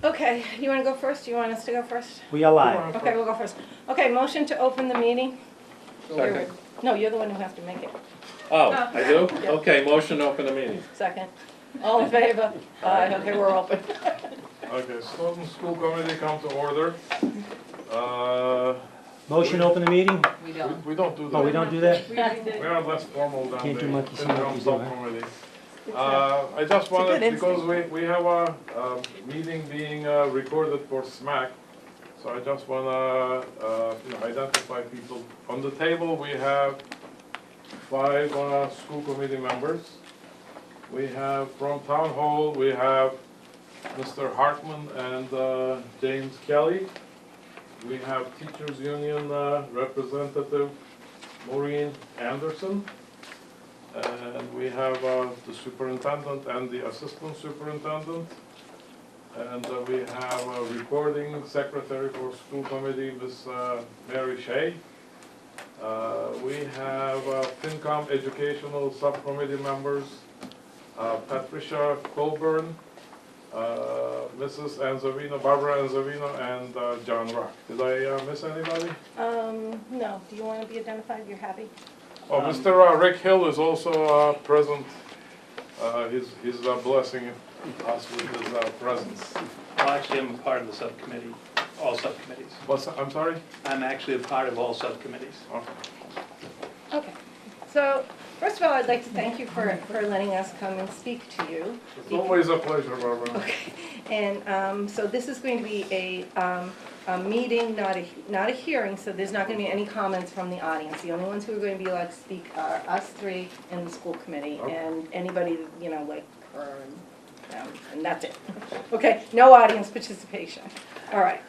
Okay, you want to go first? Do you want us to go first? We are live. Okay, we'll go first. Okay, motion to open the meeting. Second. No, you're the one who has to make it. Oh, I do? Yeah. Okay, motion to open the meeting. Second. All in favor? Aye, okay, we're open. Okay, Stoughton School Committee come to order. Motion to open the meeting? We don't. We don't do that. Oh, we don't do that? We are less formal than Can't do the monkey see, FinCom monkey do, huh? subcommittee. I just wanted, good because we have a meeting being recorded for SMAC, so I just wanna identify people. On the table, we have 5 school committee members. We have from Town Hall, we have Mr. Hartman and James Kelly. We have Teachers Union representative Maureen Anderson. And we have the superintendent and the assistant superintendent. And we have a recording secretary for school committee, Ms. Mary Shea. We have FinCom educational subcommittee members, Patricia Colburn, Mrs. Anzavino, Barbara Anzavino, and John Rock. Did I miss anybody? No, do you want to be identified? You're happy? Oh, Mr. Rick Hill is also present. He's blessing us with his presence. Well, actually, I'm a part of the subcommittee, all subcommittees. What's that? I'm sorry? I'm actually a part of all subcommittees. Okay. So, first of all, I'd like to thank you for letting us come and speak to you. It's always a pleasure, Barbara. Okay. And so this is going to be a meeting, not a hearing, so there's not going to be any comments from the audience. The only ones who are going to be allowed to speak are us 3 and the school committee, Okay. and anybody, like her, and that's it. Okay, no audience participation. All right.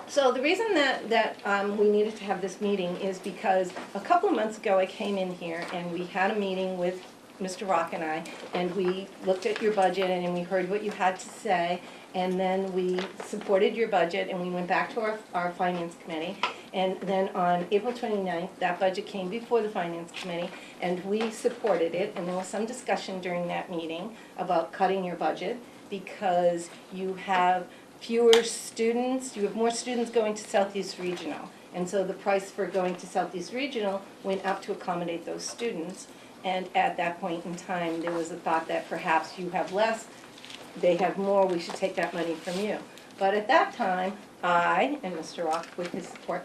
So the reason that we needed to have this meeting is because a couple of months ago I came in here and we had a meeting with Mr. Rock and I, and we looked at your budget and we heard what you had to say, and then we supported your budget and we went back to our finance committee, and then on April 29th that budget came before the finance committee and we supported it, and there was some discussion during that meeting about cutting your budget because you have fewer students, you have more students going to Southeast Regional, and so the price for going to Southeast Regional went up to accommodate those students. And at that point in time, there was a thought that perhaps you have less, they have more, we should take that money from you. But at that time, I, and Mr. Rock with his support,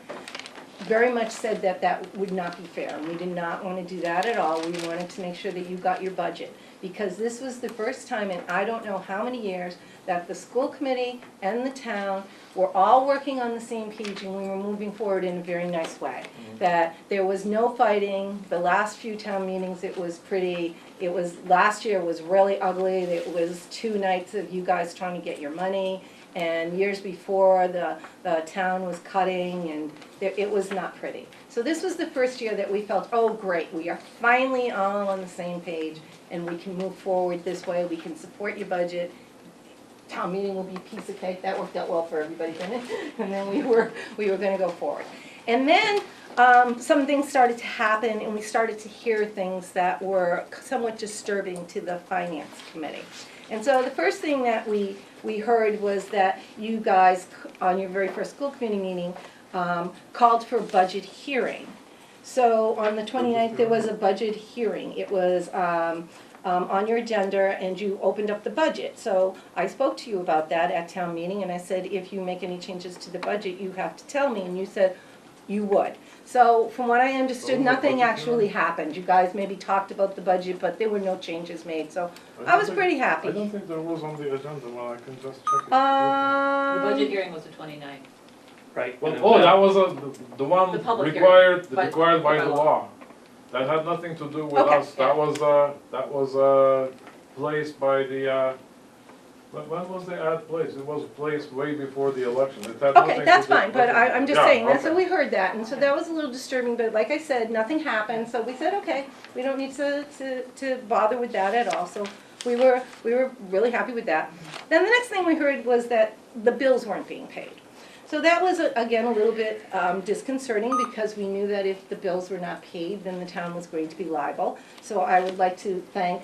very much said that that would not be fair. And we did not want to do that at all. We wanted to make sure that you got your budget. Because this was the first time in I don't know how many years that the school committee and the town were all working on the same page and we were moving forward in a very nice way. That there was no fighting. The last few town meetings, last year was really ugly. It was 2 nights of you guys trying to get your money. And years before, the town was cutting, and it was not pretty. So this was the first year that we felt, oh great, we are finally all on the same page, and we can move forward this way, we can support your budget. Town meeting will be a piece of cake. That worked out well for everybody, didn't it? And then we were going to go forward. And then some things started to happen, and we started to hear things that were somewhat disturbing to the finance committee. And so the first thing that we heard was that you guys, on your very first school committee meeting, called for a budget hearing. So on the 29th, there was a budget hearing. It was on your agenda, and you opened up the budget. So I spoke to you about that at town meeting, and I said, if you make any changes to the budget, you have to tell me, and you said you would. So from what I understood, nothing actually happened. You guys maybe talked about the budget, but there were no changes made, so I was pretty happy. I don't think there was on the agenda, well, I can just check it. The budget hearing was the 29th. Right. Well, and oh, then- that was the one The public required hearing, required by by the law. law. That had nothing to do with Okay, us. yeah. That was placed by the, when was the ad placed? It was placed way before the election. It had nothing Okay, to that's do- fine, but I'm just Yeah, saying, that. So okay. we heard that, and so that was a little disturbing, but like I said, nothing happened, so we said, okay, we don't need to bother with that at all, so we were really happy with that. Then the next thing we heard was that the bills weren't being paid. So that was, again, a little bit disconcerting, because we knew that if the bills were not paid, then the town was going to be liable. So I would like to thank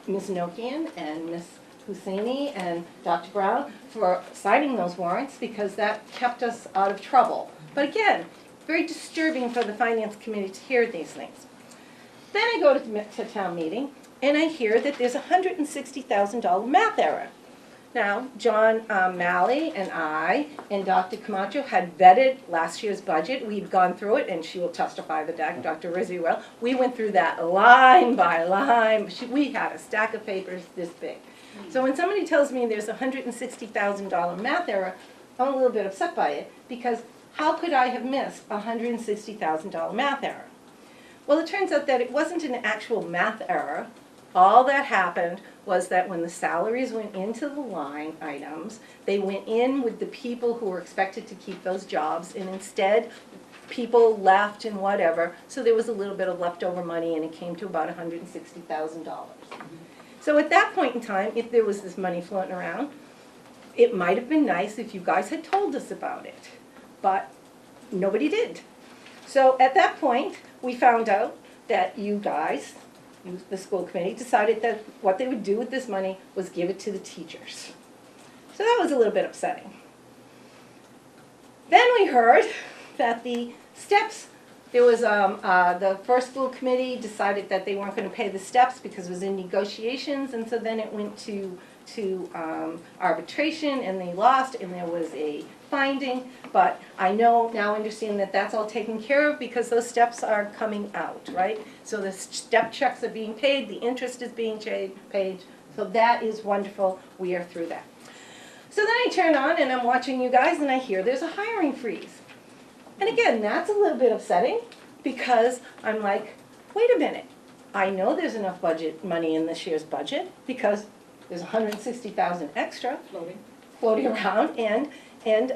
Ms. Nokian and Ms. Husseini and Dr. Brown for signing those warrants because that kept us out of trouble. But again, very disturbing for the finance committee to hear these things. Then I go to town meeting and I hear that there's a $160,000 math error. Now, John Malley and I and Dr. Camacho had vetted last year's budget. We'd gone through it, and she will testify to that, Dr. Rizzi will. We went through that line by line. We had a stack of papers this big. So when somebody tells me there's a $160,000 math error, I'm a little bit upset by it, because how could I have missed a $160,000 math error? Well, it turns out that it wasn't an actual math error. All that happened was that when the salaries went into the line items, they went in with the people who were expected to keep those jobs, and instead, people left and whatever, so there was a little bit of leftover money, and it came to about $160,000. So at that point in time, if there was this money floating around, it might have been nice if you guys had told us about it, but nobody did. So at that point, we found out that you guys, the school committee, decided that what they would do with this money was give it to the teachers. So that was a little bit upsetting. Then we heard that the steps, there was, the first school committee decided that they weren't going to pay the steps because it was in negotiations, and so then it went to arbitration, and they lost, and there was a finding. But I now understand that that's all taken care of because those steps are coming out, right? So the step checks are being paid, the interest is being paid, so that is wonderful. We are through that. So then I turn on and I'm watching you guys and I hear there's a hiring freeze. And again, that's a little bit upsetting because I'm like, wait a minute. I know there's enough budget money in this year's budget because there's 160,000 extra floating around, and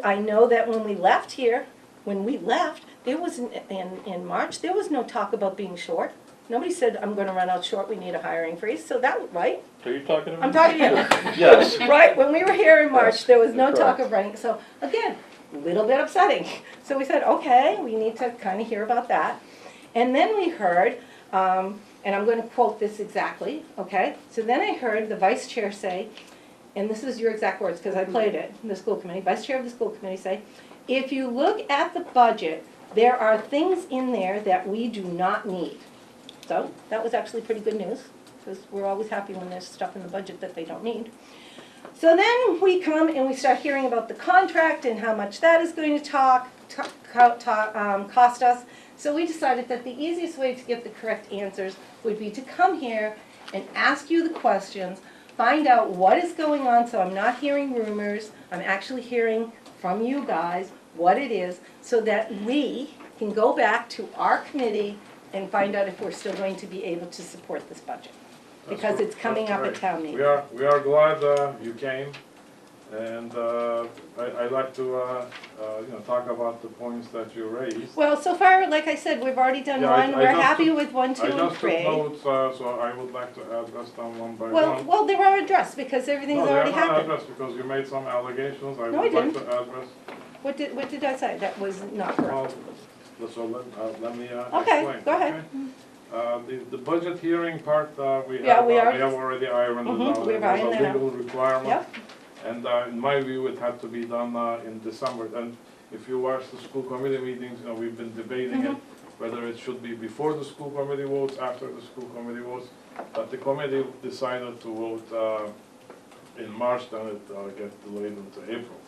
I know that when we left here, there was in March, there was no talk about being short. Nobody said, I'm going to run out short, we need a hiring freeze. So that, right? Are you talking to me? I'm talking to you. Yes. Right, when we were here in March, there was no talk Correct. of running. So again, a little bit upsetting. So we said, okay, we need to kind of hear about that. And then we heard, and I'm going to quote this exactly, okay? So then I heard the vice chair say, and this is your exact words because I played it in the school committee, vice chair of the school committee say, if you look at the budget, there are things in there that we do not need. So that was actually pretty good news because we're always happy when there's stuff in the budget that they don't need. So then we come and we start hearing about the contract and how much that is going to cost us. So we decided that the easiest way to get the correct answers would be to come here and ask you the questions, find out what is going on so I'm not hearing rumors, I'm actually hearing from you guys what it is so that we can go back to our committee and find out if we're still going to be able to support this budget. Because it's coming up at town meeting. We are glad you came, and I'd like to talk about the points that you raised. Well, so far, like I said, we've already done Yeah, I one, we're just happy took- with 1, 2, I and just took 3. notes, so I would like to address them one by Well, one. they were addressed because everything's No, already they are not happened. addressed because you made some allegations. I No, I would like didn't. to address. What did I say? That was not correct. Well, so let me Okay, explain. go ahead. The budget hearing part, Yeah, we we already- have already ironed it Mhm, out. we've It was ironed a that out. legal requirement. Yep. And in my view, it had to be done in December. And if you watch the school committee meetings, we've been debating it, whether it should be before the school committee votes, after the school committee votes. But the committee decided to vote in March, then it gets delayed into April.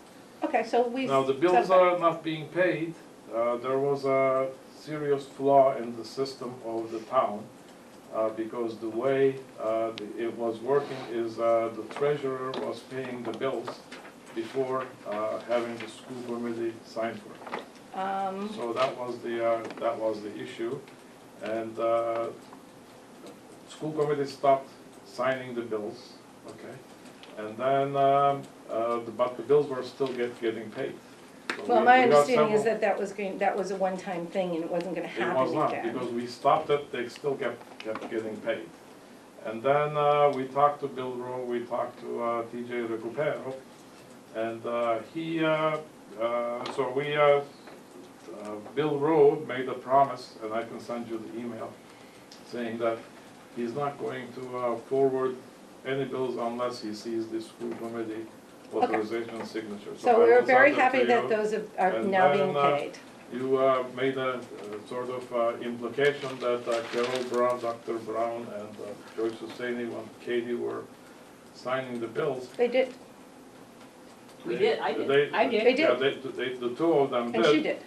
Okay, so we. Now, the bills are not being paid. There was a serious flaw in the system of the town because the way it was working is the treasurer was paying the bills before having the school committee sign for it. So that was the issue, and school committee stopped signing the bills. Okay, and then but the bills were still getting paid. So Well, we my got understanding is several- that was a one-time thing and it wasn't gonna It happen was not, again. because we stopped it, they still kept getting paid. And then we talked to Bill Rowe, we talked to TJ Recupero, and Bill Rowe made a promise, and I can send you the email, saying that he's not going to forward any bills unless he sees the school committee authorization and signature. So I we're will very send it happy to that you. those are And now then, being paid. You made a sort of implication that Carol Brown, Dr. Brown, and Joyce Husseini, when Katie were signing the bills. They did, We did, I did. They did. Yeah, the two of them did. and she did.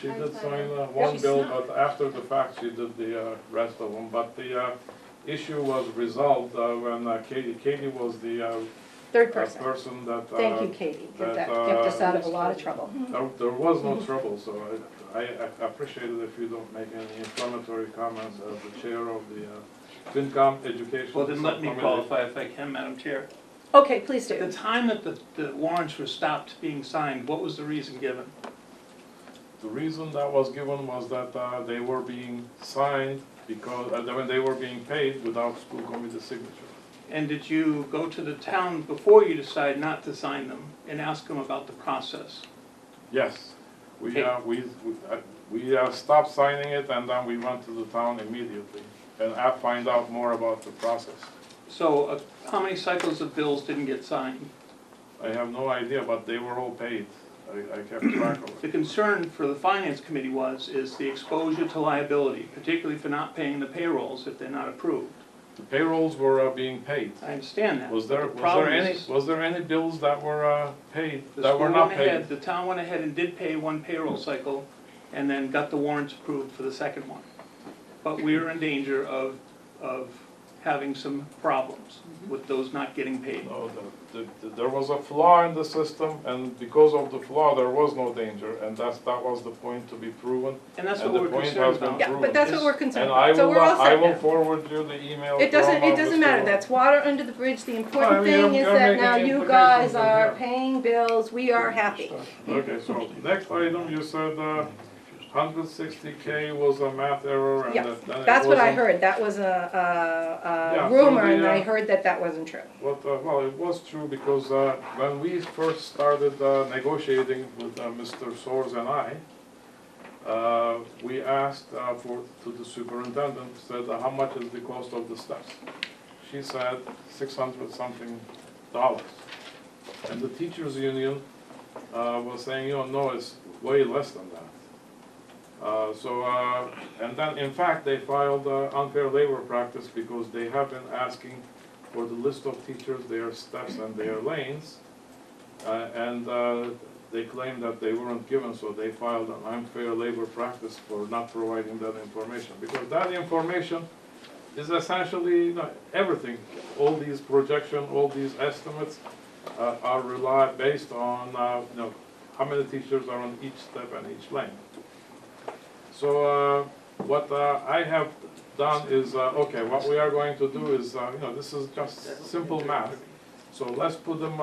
She I did signed sign it. one She bill, signed. but after the fact, she did the rest of them. But the issue was resolved when Katie was the Third person. person that. Thank you, Katie, that, that kept us out of a lot of trouble. There was no trouble, so I appreciate it if you don't make any inflammatory comments as the chair of the FinCom Education Well, then let me Subcommittee. qualify if I can, Madam Chair. Okay, please At the do. time that the warrants were stopped being signed, what was the reason given? The reason that was given was that they were being signed because, when they were being paid without school committee signature. And did you go to the town before you decided not to sign them and ask them about the process? Yes, we, Okay. we stopped signing it and then we went to the town immediately and find out more about the process. So how many cycles of bills didn't get signed? I have no idea, but they were all paid. I kept track of The it. concern for the finance committee is the exposure to liability, particularly for not paying the payrolls if they're not approved. The payrolls were being paid. I understand that. Was there, but the problem was there any bills that were paid, The that were school not went ahead, paid? the town went ahead and did pay one payroll cycle and then got the warrants approved for the second one. But we were in danger of having some problems with those not getting paid. No, there was a flaw in the system, and because of the flaw, there was no danger, and that was the point to be proven. And that's And what the we're point concerned has been about. Yeah, but that's what we're concerned And I about. So will, we're all I set will now. forward you the email. It from, doesn't Mr. matter, that's water under the bridge. The I important mean, thing is you're that making now you guys implications in are here. paying bills, we are happy. Okay, so next item, you said 160K was a math error, and Yeah, then it that's what I wasn't- heard, that was Yeah, a so rumor, the, and I heard that that wasn't true. Well, it was true because when we first started negotiating with Mr. Soers and I, we asked to the superintendent, said, how much is the cost of the steps? She said $600-something. And the teachers' union was saying, no, it's way less than that. And then in fact, they filed unfair labor practice because they have been asking for the list of teachers, their steps and their lanes. And they claimed that they weren't given, so they filed an unfair labor practice for not providing that information. Because that information is essentially everything. All these projections, all these estimates are based on how many teachers are on each step and each lane. So what I have done is, okay, what we are going to do is, this is just simple math. So let's put them,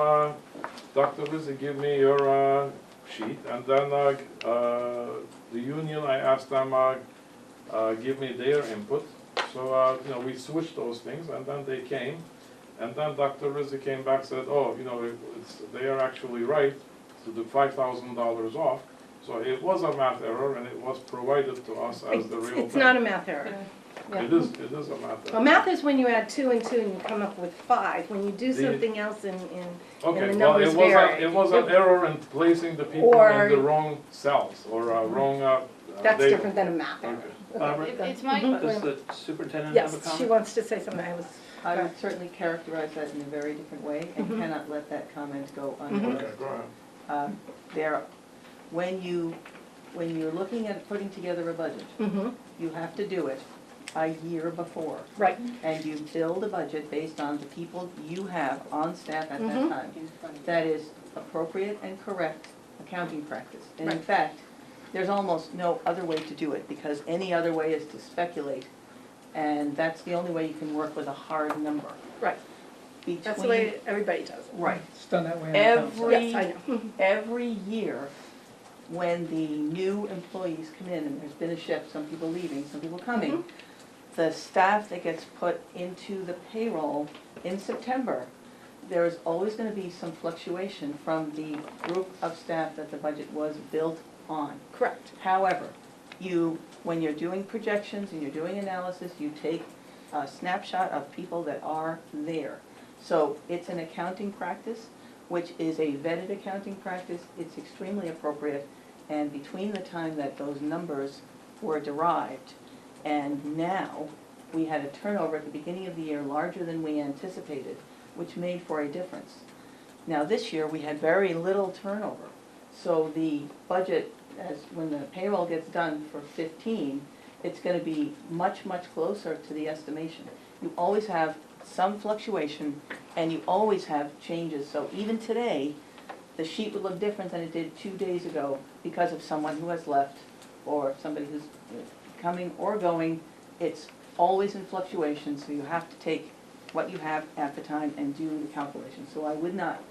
Dr. Rizzi, give me your sheet, and then the union, I asked them, give me their input. So, we switched those things, and then they came, and then Dr. Rizzi came back and said, oh, they are actually right to the $5,000 off. So it was a math error, and it was provided to us as the real thing. It's not a math error. Yeah. It is a math error. Well, math is when you add 2 and 2 and you come up with 5. When you do The- something else and Okay, the well, numbers vary. it was an error in placing the people Or- in the wrong cells, or wrong, That's data. different than a math error. Okay. Barbara, It's my, does the superintendent have a Yes, comment? she wants to say something. I would certainly characterize that in a very different way and Mhm. cannot let that comment go Mhm. unnoticed. Okay, go ahead. There, when you're looking at putting together a budget, Mm-hmm, you have to do it a year before. right. And you build a budget based on the people you have on staff at that Mhm. time. That is appropriate and correct accounting practice. And in Right. fact, there's almost no other way to do it, because any other way is to speculate. And that's the only way you can work with a hard number. Right. That's the way everybody does it. Right. It's done that way on Yes, I know. Every year, when the new employees come in, and there's been a shift, some people leaving, some people coming, the staff that gets put into the payroll in September, there is always gonna be some fluctuation from the group of staff that the budget was built on. Correct. However, when you're doing projections and you're doing analysis, you take a snapshot of people that are there. So it's an accounting practice, which is a vetted accounting practice. It's extremely appropriate. And between the time that those numbers were derived and now, we had a turnover at the beginning of the year larger than we anticipated, which made for a difference. Now, this year, we had very little turnover. So the budget, when the payroll gets done for 15, it's gonna be much, much closer to the estimation. You always have some fluctuation, and you always have changes. So even today, the sheet would look different than it did 2 days ago because of someone who has left, or somebody who's coming or going. It's always in fluctuation, so you have to take what you have at the time and do the calculation. So I would not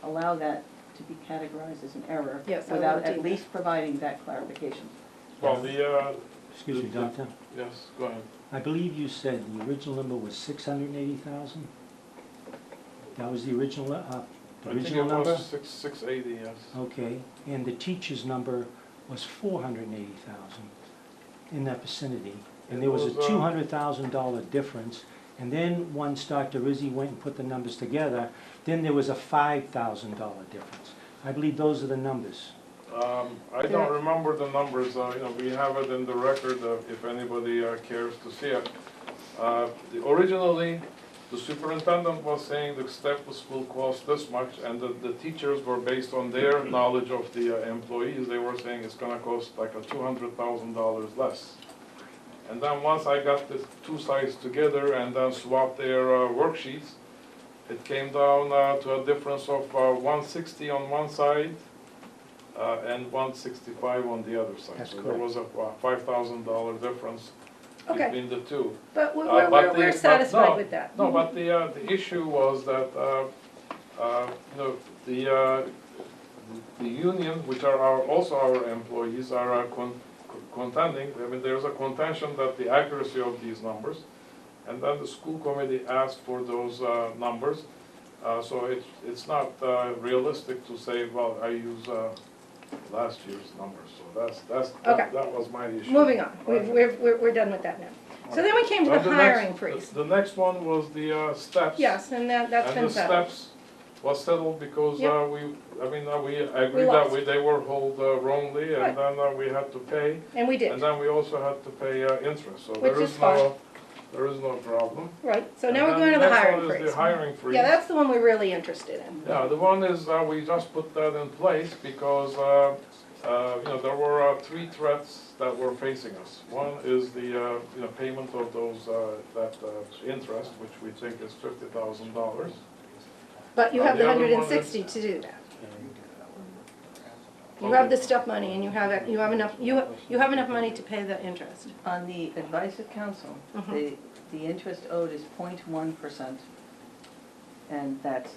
allow that to be categorized as an error Yes, I without would at do least providing that clarification. Well, the, Excuse me, Doctor. yes, go ahead. I believe you said the original number was 680,000? That was the original, the I think original it number? was 680, yes. Okay, and the teacher's number was 480,000 in that vicinity. And there was a It was, $200,000 difference. And then once Dr. Rizzi went and put the numbers together, then there was a $5,000 difference. I believe those are the numbers. I don't remember the numbers, we have it in the record, if anybody cares to see it. Originally, the superintendent was saying the step the school cost this much, and the teachers were based on their knowledge of the employees, they were saying it's gonna cost like a $200,000 less. And then once I got the two sides together and then swapped their worksheets, it came down to a difference of 160 on one side and 165 on the other side. That's So there was a $5,000 difference Okay. between the two. But we're, But we're, the- we're but satisfied no, with that. No, but the issue was that, the union, which are also our employees, are contending, I mean, there's a contention that the accuracy of these numbers, and then the school committee asked for those numbers. So it's not realistic to say, well, I use last year's numbers, so Okay. that was my issue. Moving on, we're done with that now. So then we came to the The hiring next- freeze. The next one was the steps. Yes, and that's been And the settled. steps was settled because Yep. we agreed that lost. they were held wrongly, Right. and then we had to pay. And we did, And then we also had to pay interest, so Which there is is fine. there is no problem. right, so And now we're then going to the next hiring one is freeze. the hiring freeze. Yeah, that's the one we're really interested in. Yeah, the one is, we just put that in place because, there were three threats that were facing us. One is the, payment of those, that interest, which we think is $50,000. But you have the The other one 160 to do that. You have the step money and you have enough money to pay the interest. On the advice of council, Mhm. the interest owed is 0.1%, and that's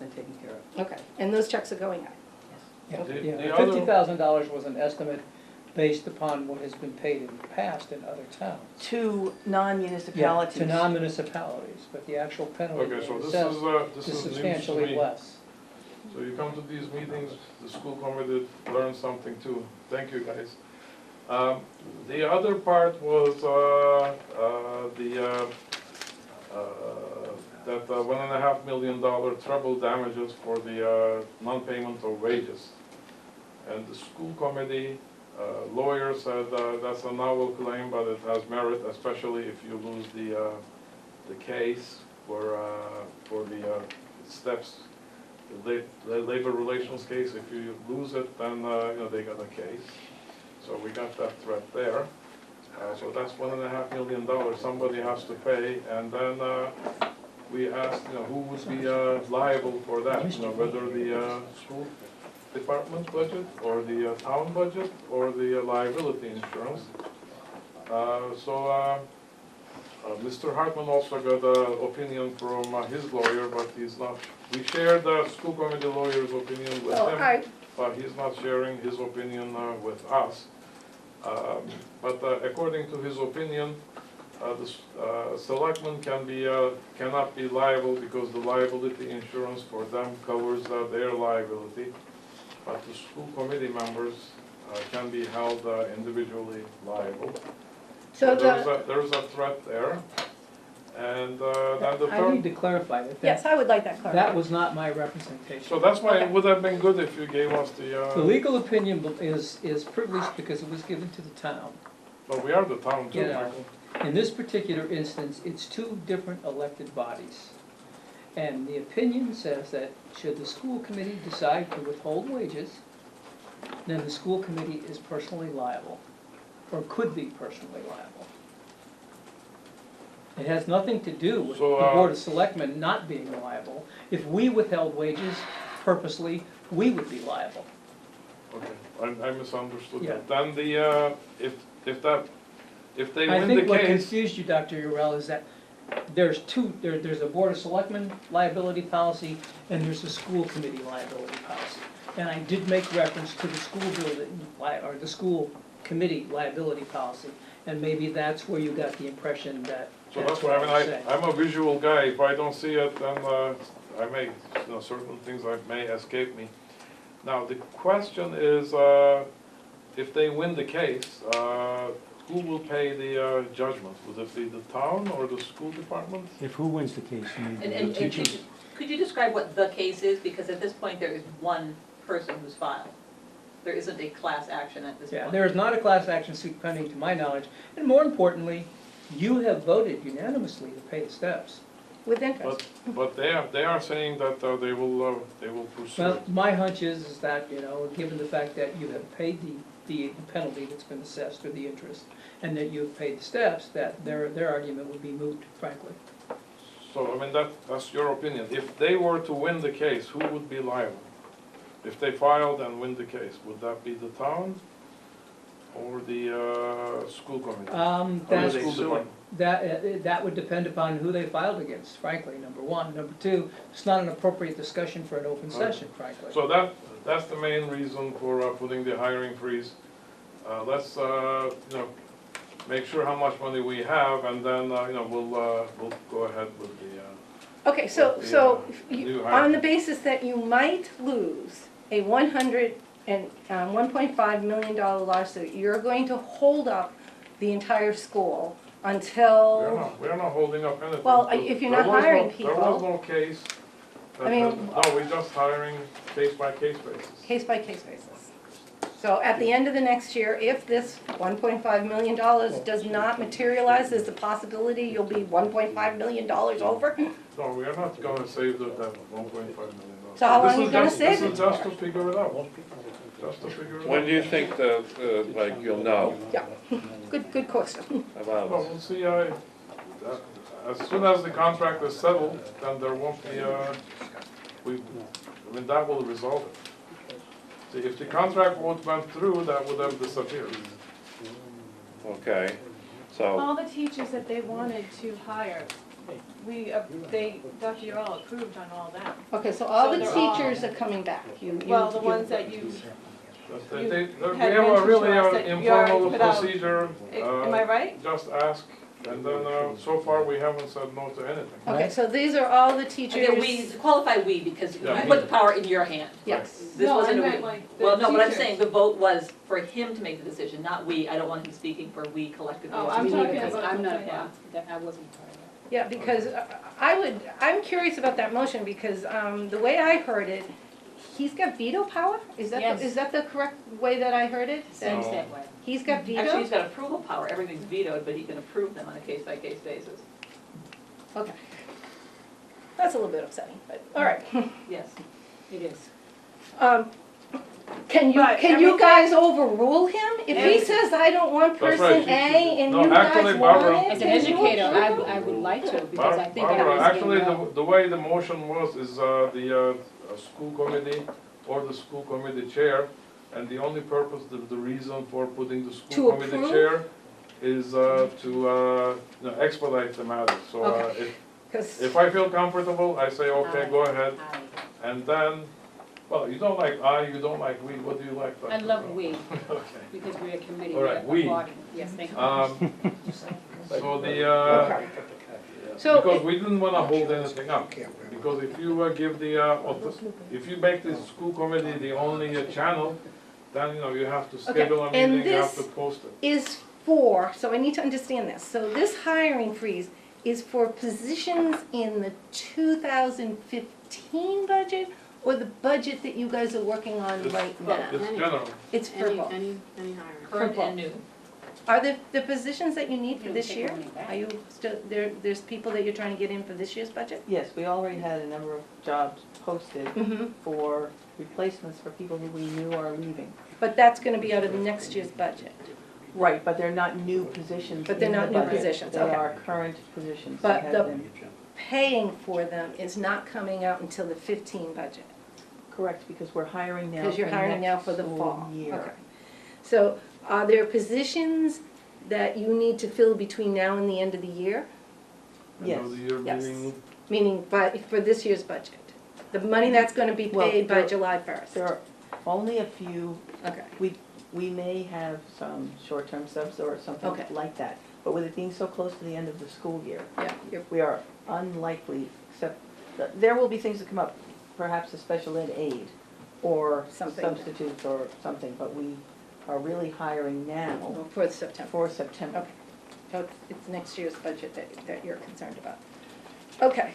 been taken care of. Okay, and those checks are going out. Yeah, The yeah, other- $50,000 was an estimate based upon what has been paid in the past in other towns. To Yeah, non-municipalities. to non-municipalities, but the actual penalty Okay, so this itself is is news to substantially me. less. So you come to these meetings, the school committee learns something too. Thank you, guys. The other part was, that $1.5 million treble damages for the non-payment of wages. And the school committee lawyer said that's a novel claim, but it has merit, especially if you lose the case for the steps, the labor relations case. If you lose it, then they got a case. So we got that threat there. So that's $1.5 million somebody has to pay, and then we asked, who would be liable for that? Whether the school department budget, or the town budget, or the liability insurance. Mr. Hartman also got an opinion from his lawyer, but he's not. We shared the school committee lawyer's opinion with Well, him, but he's not sharing his opinion with us. But according to his opinion, the selectmen cannot be liable because the liability insurance for them covers their liability. But the school committee members can be held individually liable. So There's a threat there. And then the I need third, to clarify that. Yes, I would like that clarified. That was not my representation. so that's why Okay. it would have been good if you gave us The the, legal opinion is privileged because it was given to the town. well, we are the town too, You know, Michael. in this particular instance, it's two different elected bodies. And the opinion says that should the school committee decide to withhold wages, then the school committee is personally liable, or could be personally liable. It has nothing to do with the So, Board of Selectmen not being liable. If we withheld wages purposely, we would be liable. Okay, I misunderstood Yeah. that. Then the, if they I win the think what case, confused you, Dr. Urell, is that there's there's a Board of Selectmen liability policy, and there's a school committee liability policy. And I did make reference to the school building, or the school committee liability policy, and maybe that's where you got the impression that so that's that's what why, I was saying. I'm a visual guy. If I don't see it, then I may, certain things may escape me. Now, the question is, if they win the case, who will pay the judgment? Would it be the town or the school department? If who wins the case, you mean And the teachers? could you describe what the case is? Because at this point, there is one person who's filed. There isn't a class action at this point. Yeah, there is not a class action suit pending to my knowledge, and more importantly, you have voted unanimously to pay the steps. With interest. But they are saying that they will pursue Well, it. my hunch is that, given the fact that you have paid the penalty that's been assessed, or the interest, and that you have paid the steps, that their argument would be moot, frankly. So, I mean, that's your opinion. If they were to win the case, who would be liable? If they filed and win the case, would that be the town or the school committee? Or the That's, school department? that would depend upon who they filed against, frankly, number one. Number two, it's not an appropriate discussion for an open session, frankly. So that's the main reason for putting the hiring freeze. Let's, make sure how much money we have, and then, we'll go ahead with the, Okay, so, With the, so, new you- hire. on the basis that you might lose a $1.5 million lawsuit, you're going to hold up the entire school until, we are not holding up anything. Well, if you're not There was no- hiring There was people- no case. I mean- No, we're just hiring case-by-case basis. case-by-case basis. So at the end of the next year, if this $1.5 million does not materialize, there's a possibility you'll be $1.5 million over? No, we are not gonna save that $1.5 million. So how long This are is you gonna just- save This is it just for? to figure it out, just to figure it out. When do you think the, like, you'll know Yeah, good question. about Well, it? we'll see, as soon as the contract is settled, then there won't be, that will resolve it. See, if the contract went through, that would have disappeared. Okay, so, All the teachers that they wanted to hire, Dr. Url approved on all that. Okay, so all So the they're all- teachers are coming back. Well, the ones that you, We You have had a mentioned really to us that you informal already put out- procedure. am I right? Just ask, and then, so far, we haven't said no to anything. Okay, so these are all the teachers. Again, we, qualify we, because Yeah, we we. put the power in your hand. Yes. This No, I wasn't a meant we. like the Well, no, but I'm teachers. saying the vote was for him to make the decision, not we. I don't want him speaking for we collectively. Oh, as a I'm community. talking about. I'm not, yeah. I wasn't part of that. Yeah, because I'm curious about that motion, because the way I heard it, he's got veto power? Is Yes. that the correct way that I heard it? Seems That that way. he's got Actually, veto? he's got approval power. Everything's vetoed, but he can approve them on a case-by-case basis. Okay. That's a little bit upsetting, but, all right. Yes. It is. Can But you everything- guys overrule him? If he Every- says, I don't want That's person right. A and No, you actually, guys want Barbara- it, As an then you educator, approve him? I would like to, because I think I Barbara, was actually, getting the way the motion was is the school committee or the school committee chair, and the only purpose, the reason for putting the To school committee approve? chair is to expedite the matter. So Okay. 'Cause- if I feel comfortable, I say, okay, go ahead, I and then, well, you don't like I, you don't like we, what do you like? I love we, Okay. because we're a committee. All right, we're a we. body. Yes, thank you. So the, Okay. So, because we didn't wanna hold anything up, because if you give the, if you make the school committee the only channel, then, you have to schedule a and meeting, you have to this- post it. is for, so I need to understand this, so this hiring freeze is for positions in the 2015 budget or the budget that you guys are working on It's- right now? It's general. It's for both. Any hiring. Current and new. Are there the positions that you need for You this take year? money back. Are you still, there's people that you're trying to get in for this year's budget? Yes, we already had a number of jobs posted Mm-hmm. for replacements for people who we knew are leaving. But that's gonna be out of next year's budget. Right, but they're not new positions But they're in the not new budget. positions, They okay. are current positions But that have the- been, Paying for them is not coming out until the 15 budget. correct, because we're hiring now Because you're for hiring now next for the school fall. year. Okay. So are there positions that you need to fill between now and the end of the year? Yes. End of the year Yes. meaning, Meaning for this year's budget? The money that's gonna be Well, paid by there- July 1st? There are only a few, Okay, we may have some short-term subs or something Okay. like that. But with it being so close to the end of the school year, yeah, you're, we are unlikely, except, there will be things that come up, perhaps a special ed aid or Something. substitutes or something, but we are really hiring now for September. for September. Okay. So it's next year's budget that you're concerned about. Okay.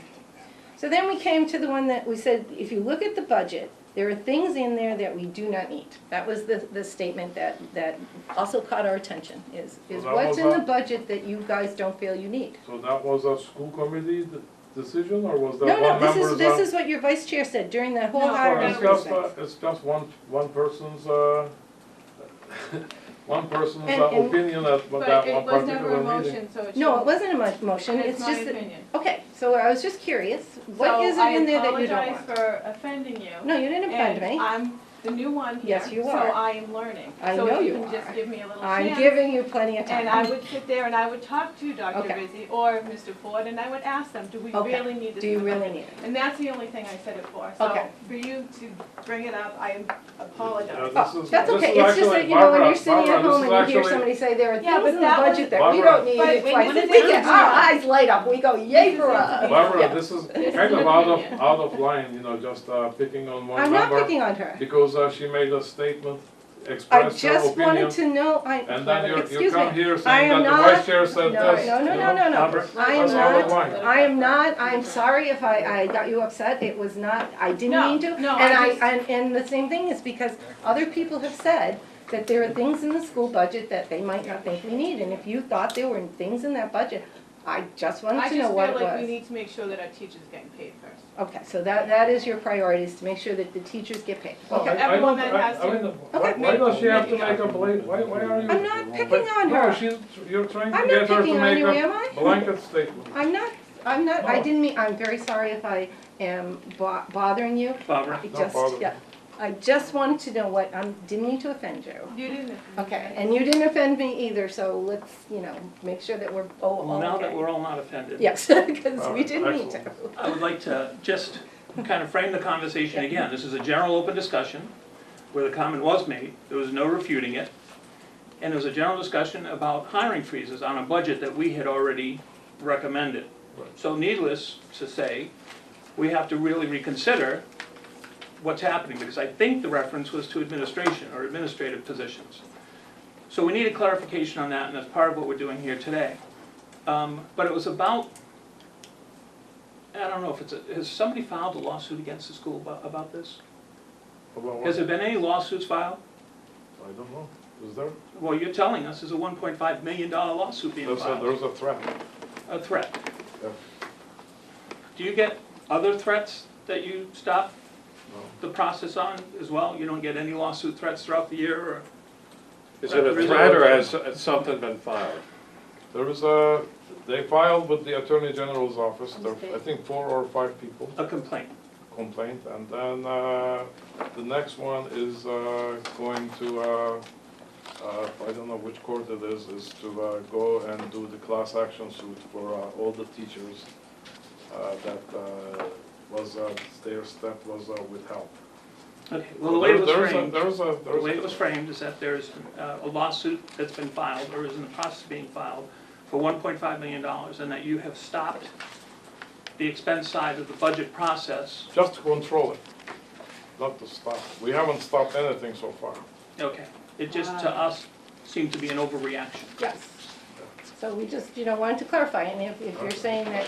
So then we came to the one that we said, if you look at the budget, there are things in there that we do not need. That was the statement that also caught our attention, is So that what's was in the a- budget that you guys don't feel you need? so that was a school committee decision, or was that No, one no, member's? this is what your vice chair said during that whole No, hiring It's that was- process. just, it's just one person's, one person's And- opinion at But that it one was never particular a meeting. motion, so it No, it shouldn't. wasn't a motion, And it's it's my just, that- opinion. okay, so I was just curious, what is it in there that you don't So I want? apologize for offending you. No, you didn't offend me. And I'm the new one here. Yes, you So are. I am learning. I know you So if you can are. just give me a little I'm chance. giving you plenty of time. And I would sit there and I would talk to Dr. Okay. Rizzi or Mr. Ford, and I would ask them, do we Okay. really need this? Do you in the really budget? need it? And that's the only thing I said it for. Okay. So for you to bring it up, I apologize. Yeah, this is- That's this okay, is it's just actually- that, you know, when Barbara, you're sitting at Barbara, this home is and you hear actually- somebody say, there are Yeah, things but in the that was- budget that we Barbara. don't need, But it's when like, you we sit get, down- our eyes light up, we go, yay for us. Barbara, Yeah. this is It's kind an of opinion. out of line, you know, just picking on one I'm not member. picking on her. Because she made a statement, I expressed her just wanted opinion, to know, and then you excuse come me, here I saying am that the not- vice chair said no, this. no, no, you no, know? no, no, Barbara, I am That's out of not, line. I am not, I'm sorry if I got you upset, it was not, I didn't No, mean to. no, And I just- and the same thing is because other people have said that there are things in the school budget that they might not think we need, and if you thought there were things in that budget, I just wanted I to just know what it feel like we was. need to make sure that our teachers are getting paid first. Okay, so that is your priority, is to make sure that the teachers get paid. Well, Okay, I Everyone don't- that has I mean, to- why Okay. does she have to make a blanket, why are you? I'm not picking But- on No, her. you're trying to I'm get not her to picking on make you, am a I? blanket statement. I'm not, I No. didn't mean, I'm very sorry if I am bothering you. Barbara, I No just, bother. yeah, I just wanted to know what, didn't mean to offend you. You didn't. Okay, and you didn't offend me either, so let's, make sure that we're all well, now that okay. we're all not offended. Yes, because we Alright, didn't mean to. excellent. I would like to just kind of frame the conversation again. This is a general open discussion where the comment was made, there was no refuting it. And there was a general discussion about hiring freezes on a budget that we had already recommended. Right. So needless to say, we have to really reconsider what's happening, because I think the reference was to administration or administrative positions. So we need a clarification on that, and that's part of what we're doing here today. But it was about, I don't know if has somebody filed a lawsuit against the school about this? About what? Has there been any lawsuits filed? I don't know, is there? Well, you're telling us there's a $1.5 million lawsuit being filed. There's a threat. A threat. Yeah. Do you get other threats that you stop No. the process on as well? You don't get any lawsuit threats throughout the year, or? Is it a threat or has something been filed? There is they filed with the Attorney General's office, there, I think 4 or 5 people A complaint? complained, and then the next one is going to, I don't know which court it is to go and do the class action suit for all the teachers that was, their step was withheld. Okay, well, the way it was There's a- framed, there's a- the way it was framed is that there's a lawsuit that's been filed, or is in the process of being filed, for $1.5 million, and that you have stopped the expense side of the budget process. Just to control it, not to stop. We haven't stopped anything so far. Okay, it just, to us, seemed to be an overreaction. Yes. So we just, wanted to clarify, and if you're saying that,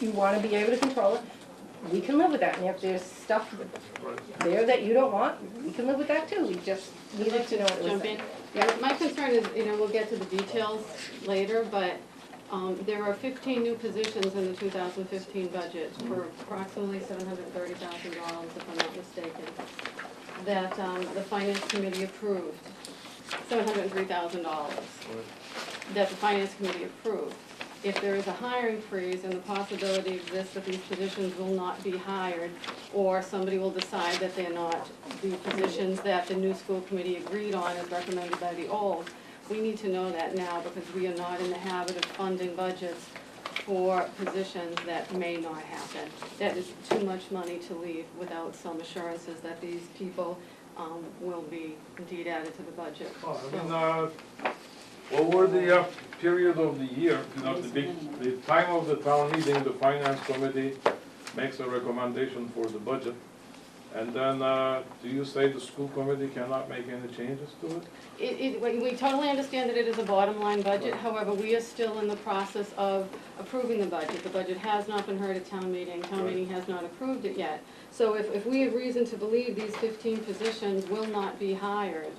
you wanna be able to control it, we can live with that, and if there's stuff there that you don't want, we can live with that too, we just needed to know what it was Jump saying. in. Yeah. My concern is, we'll get to the details later, but there are 15 new positions in the 2015 budget for approximately $730,000, if I'm not mistaken, that the Finance Committee approved, $703,000, that the Finance Committee approved. If there is a hiring freeze and the possibility exists that these positions will not be hired, or somebody will decide that they're not the positions that the new school committee agreed on as recommended by the old, we need to know that now, because we are not in the habit of funding budgets for positions that may not happen. That is too much money to leave without some assurances that these people will be indeed added to the budget. Over the period of the year, the time of the town meeting, the finance committee makes a recommendation for the budget. And then, do you say the school committee cannot make any changes to it? We totally understand that it is a bottom line budget, however, we are still in the process of approving the budget. The budget has not been heard at town meeting has not approved it yet. So if we have reason to believe these 15 positions will not be hired,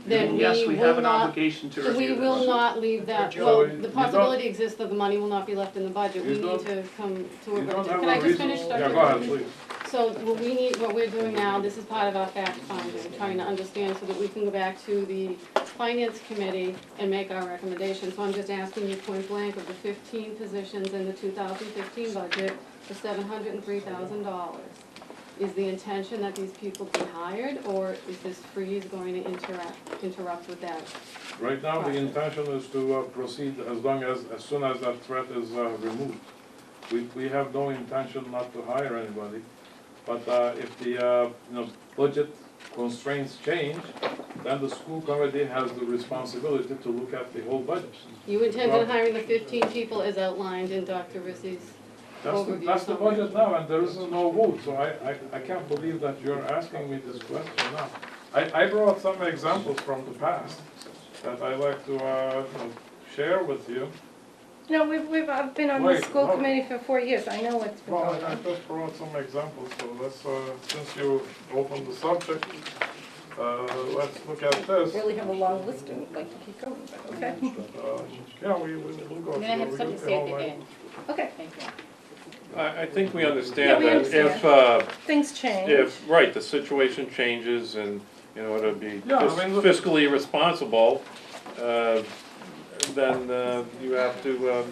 then Yes, we we have will an not, obligation to we review will this. not leave that, So well, you the don't- possibility exists that the money will not be left in the budget. We You need don't- to come to a You don't verdict. have Can a I just reason- finish, Dr. Yeah, go ahead, please. So what we're doing now, this is part of our fact finding, trying to understand so that we can go back to the finance committee and make our recommendation. So I'm just asking you point blank, of the 15 positions in the 2015 budget, the $703,000. Is the intention that these people be hired, or is this freeze going to interrupt with that? Right now, the intention is to proceed as soon as that threat is removed. We have no intention not to hire anybody, but if the budget constraints change, then the school committee has the responsibility to look at the whole budget. You intend on hiring the 15 people as outlined in Dr. Rissy's overview? That's the budget now, and there is no vote, so I can't believe that you're asking me this question now. I brought some examples from the past that I like to share with you. No, I've been on the Wait, school hold- committee for 4 years, I know what's been Well, going I on. just brought some examples, so let's, since you opened the subject, let's look at this. Really have a long list and we'd like to keep going, but okay. Yeah, we'll go through. And then I have it. something to say at the end. Okay, Thank you. I think we Yeah, understand we that understand. Things change. right, the situation changes and, to be Yeah, I mean, look- fiscally responsible, then you have to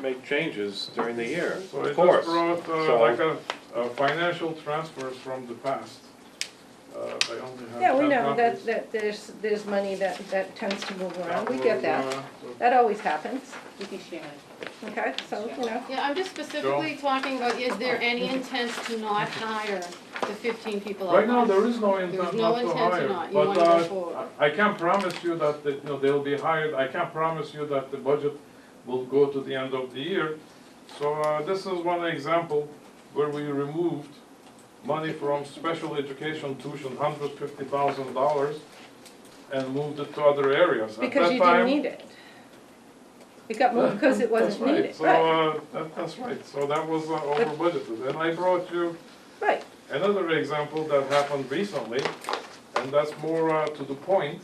make changes during the year, So I of just course. brought So- like a financial transfers from the past. I only have Yeah, we 10 know copies. that there's money that tends to move around, we get that. So- That always happens, You can share it. okay, so, Yeah, I'm just specifically talking about, is there any intent to not hire the 15 people Right now, outlined? there is no There's intent no not to intent to hire, not. You wanna go but forward. I can't promise you that, they'll be hired, I can't promise you that the budget will go to the end of the year. So this is one example where we removed money from special education tuition, $150,000, and moved it to other areas. At because that you time- didn't need it. It got moved because it That's wasn't right. needed, So, right, that's right, so that was over budgeted. And I brought you right. another example that happened recently, and that's more to the point.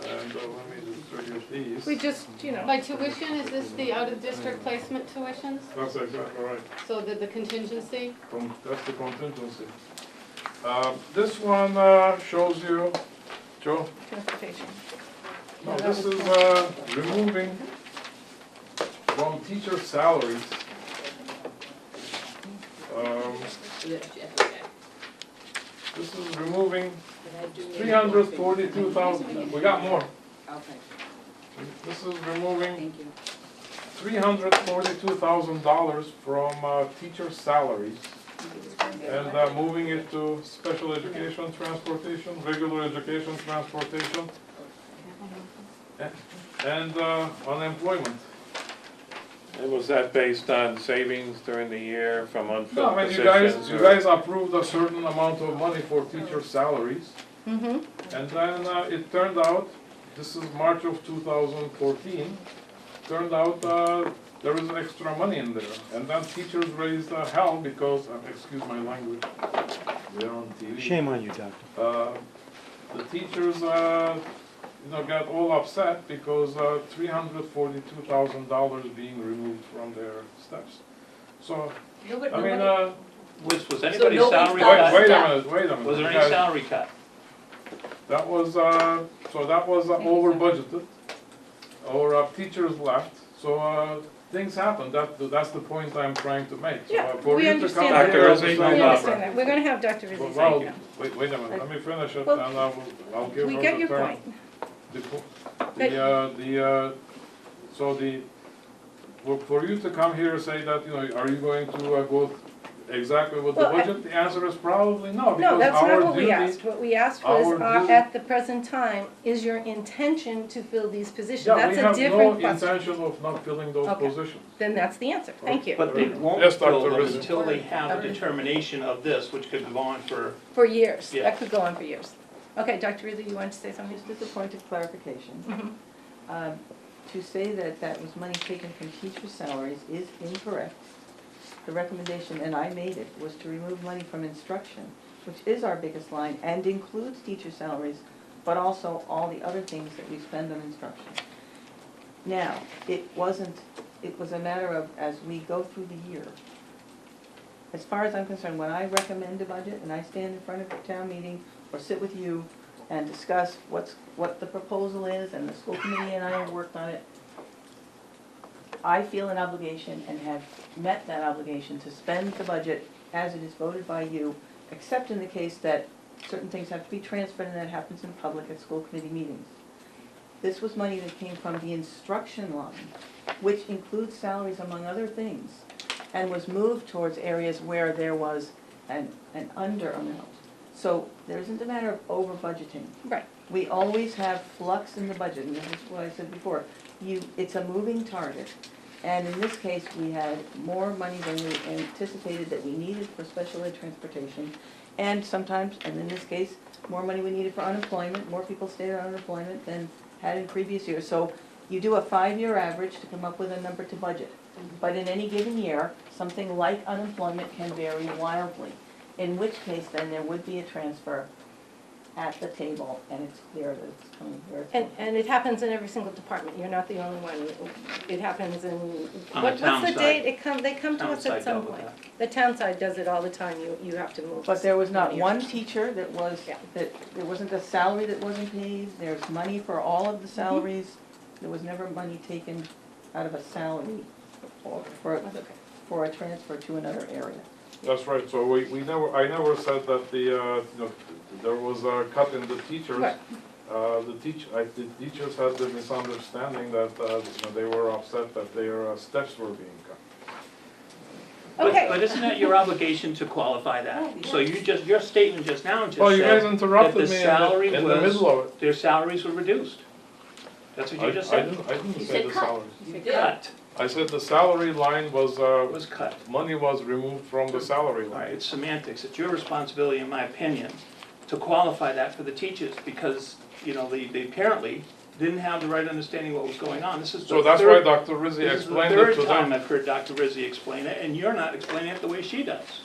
And let me distribute these. We just, By tuition, is this the out-of-district placement tuitions? That's exactly right. So the contingency? That's the contingency. This one shows you, Joe, transportation. no, this is removing from teacher salaries. This is removing 342,000, we got more. Okay, This is removing thank you. $342,000 from teacher salaries and moving it to special education transportation, regular education transportation, and unemployment. And was that based on savings during the year from No, unfilled I mean, positions? you guys approved a certain amount of money for teacher salaries, Mm-hmm, and then it turned out this is March of 2014, turned out there is extra money in there. And then teachers raised hell because, excuse my language, they're on TV. Shame on you, Doctor. The teachers, got all upset because $342,000 being removed from their steps. So, Nobody, I mean, nobody, Was anybody nobody's salary done cut? wait a stuff. minute. Was there any because salary cut? That was, over budgeted, or teachers left, so things happen, that's the point I'm trying to make. So, Yeah, for we you to understand come that. here Dr. and Rizzi? say- We understand that. We're gonna have Dr. Rizzi Well, say it. wait a minute, let me finish it, Well, and I'll give her We the get your turn. point. For you to come here and say that, are you going to go exactly with the Well, budget? The answer is probably no, No, because that's our not what we duty, asked. What we asked was, our duty- at the present time, is your intention to fill these positions? yeah, we That's a have no different question. intention of not filling those Okay. positions. Then that's the answer. Thank you. But they won't Yes, fill Dr. them Rizzi. until they have a determination of this, which could go on for, For years. Yeah. That could go on for years. Okay, Dr. Rizzi, you wanted to say something? Just as a point of clarification, Mhm. to say that that was money taken from teachers' salaries is incorrect. The recommendation, and I made it, was to remove money from instruction, which is our biggest line and includes teacher salaries, but also all the other things that we spend on instruction. Now, it was a matter of, as we go through the year, as far as I'm concerned, when I recommend a budget and I stand in front of a town meeting or sit with you and discuss what the proposal is, and the school committee and I have worked on it, I feel an obligation and have met that obligation to spend the budget as it is voted by you, except in the case that certain things have to be transferred, and that happens in public at school committee meetings. This was money that came from the instruction line, which includes salaries among other things, and was moved towards areas where there was an under amount. So there isn't a matter of over budgeting. Right. We always have flux in the budget, and this is what I said before. It's a moving target. And in this case, we had more money than we anticipated that we needed for special ed transportation. And sometimes, and in this case, more money we needed for unemployment. More people stayed on unemployment than had in previous years. So you do a 5-year average to come up with a number to budget. But in any given year, something like unemployment can vary wildly. In which case, then there would be a transfer at the table, and it's clear that it's coming here. And it happens in every single department. You're not the only one. It happens in, On the what's town the side. date? They come to Town us side at some dealt with point. that. The town side does it all the time. You have to move. But there was not money one around. teacher that was, Yeah. that, there wasn't a salary that wasn't paid, there's money for all of the salaries. There was never money taken out of a salary for That's okay. for a transfer to another area. That's right, so I never said that there was a cut in the teachers. Right. The teachers had the misunderstanding that, they were upset that their steps were being cut. Okay. but isn't that your obligation to qualify that? So your statement just now just Well, you guys said interrupted that the me salary in the middle of it. their salaries were reduced. That's what you just I said. didn't You say said the cut. salaries. You did. Cut I said the salary line was, was cut. money was removed from the salary All right, line. it's semantics. It's your responsibility, in my opinion, to qualify that for the teachers because, they apparently didn't have the right understanding what was going on. This is the So that's why third- Dr. Rizzi This is the explained it third to time them. I've heard Dr. Rizzi explain it, and you're not explaining it the way she does.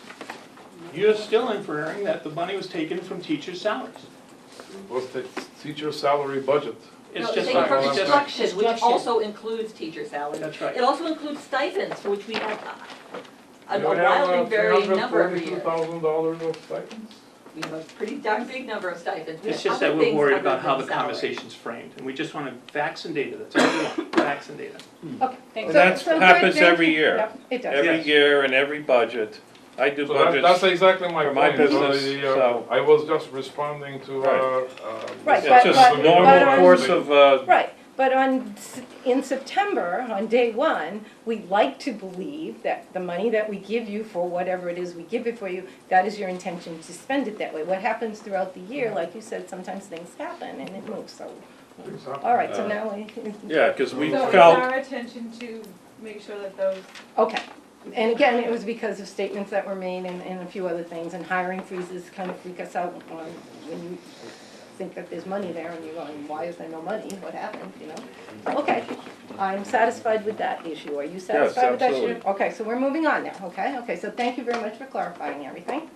You're still inferring that the money was taken from teachers' salaries. Was the teacher salary budget. It's No, just taken like, from it's just, instruction, which Instruction. also includes teacher salaries. That's right. It also includes stipends, for which we have a You have, wildly varying number every year. $342,000 of stipends? We have a pretty darn big number of stipends. We it's have just that other we're things worried other about how than the salary. conversation's framed, and we just want facts and data, that's all we want, facts and data. Okay. And So- that so good, happens thank every you. year. Yep, it does. Every Yes. year and every budget. I do So that's budgets. exactly my for my point. So business, the, so- I was just responding to, Right. Right, It's just but- normal but- course of, Right, but in September, on day one, we like to believe that the money that we give you for whatever it is we give it for you, that is your intention to spend it that way. What happens throughout the year, like you said, sometimes things happen and it moves, so, all right, so now we, yeah, because we So it's felt, our intention to make sure that those, okay. And again, it was because of statements that were made and a few other things, and hiring freezes kind of freak us out when you think that there's money there, and you're going, why is there no money, what happened, you know? Okay, I'm satisfied with that issue, are you satisfied with that issue? absolutely. Okay, so we're moving on now, okay, so thank you very much for clarifying everything.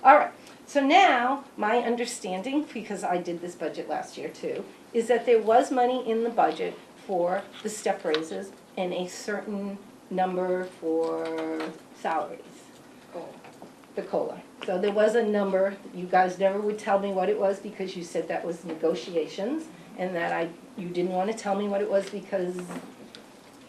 All right, so now, my understanding, because I did this budget last year too, is that there was money in the budget for the step raises and a certain number for salaries, the COLA. So there was a number, you guys never would tell me what it was because you said that was negotiations, and that you didn't want to tell me what it was because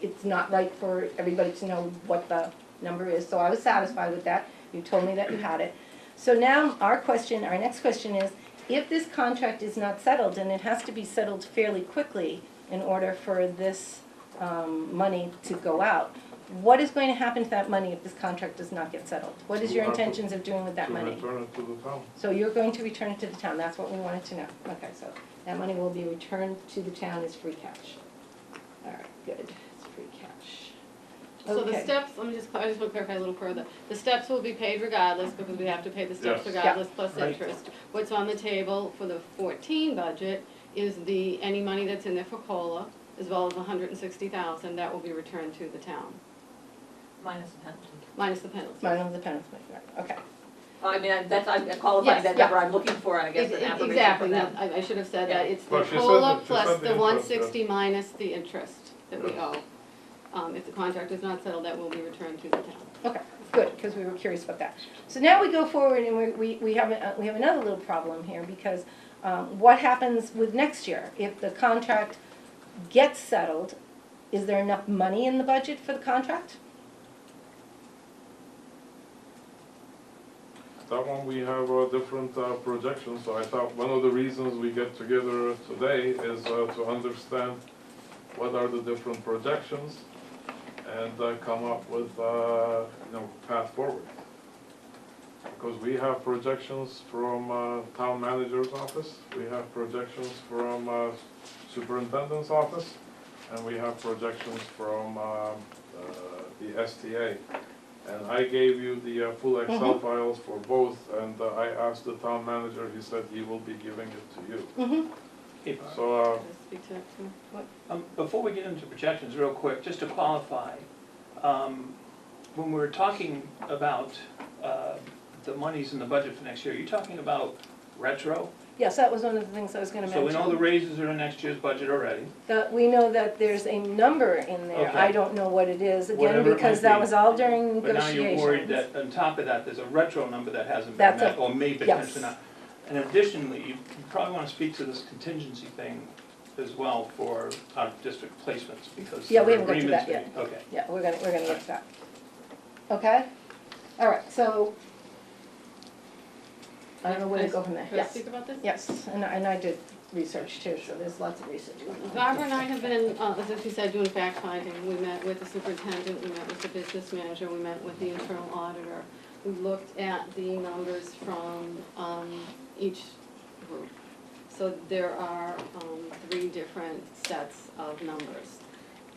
it's not right for everybody to know what the number is, so I was satisfied with that. You told me that you had it. So now our next question is, if this contract is not settled, and it has to be settled fairly quickly in order for this money to go out, what is going to happen to that money if this contract does not get settled? What is your We'll have to- intentions of doing with that money? To return it to the town. So you're going to return it to the town, that's what we wanted to know. Okay, so that money will be returned to the town as free cash. All right, good, it's free cash. So the Okay. steps, I just want to clarify a little further. The steps will be paid regardless, because we have to pay the steps Yes. regardless, plus Right. interest. What's on the table for the 14 budget is any money that's in there for COLA, as well as the $160,000, that will be returned to the town, Minus the penalty. minus the penalty. Mine of the penalty, right, okay. I mean, I'm qualifying Yes, that yeah. number, I'm looking for, and I guess, an affirmation Exactly, from no, them. I should have said that. It's the Well, she said COLA that- she plus said the the interest, 160 minus the interest that we owe. If the contract is not settled, that will be returned to the town. Okay, good, because we were curious about that. So now we go forward and we have another little problem here, because what happens with next year? If the contract gets settled, is there enough money in the budget for the contract? That one, we have different projections, so I thought one of the reasons we get together today is to understand what are the different projections and come up with, path forward. Because we have projections from town manager's office, we have projections from superintendent's office, and we have projections from the STA. And I gave you the full Excel files for both, and I asked the town manager, he said he will be giving it to you. Mm-hmm. If, So, Can I speak to that too? Before we get into projections, real quick, just to qualify, when we're talking about the monies in the budget for next year, you're talking about retro? Yes, that was one of the things I was gonna So mention. we know the raises are in next year's budget already. We know that there's a number in there, Okay. I don't know what it is, again, Whatever it because might that be. was all during But now negotiations. you're worried that on top of that, there's a retro number that hasn't been That's met, a- or may yes. potentially not. And additionally, you probably wanna speak to this contingency thing as well for out-of-district placements, because Yeah, we there are haven't got to agreements that being, okay. Yeah, we're gonna get to that. Okay? All right, so, I don't know where to go from there. Can I Yes, speak about this? yes, and I did research too, so there's lots of research going on. Barbara and I have been, as you said, doing fact finding. We met with the superintendent, we met with the business manager, we met with the internal auditor. We looked at the numbers from each group. So there are 3 different sets of numbers.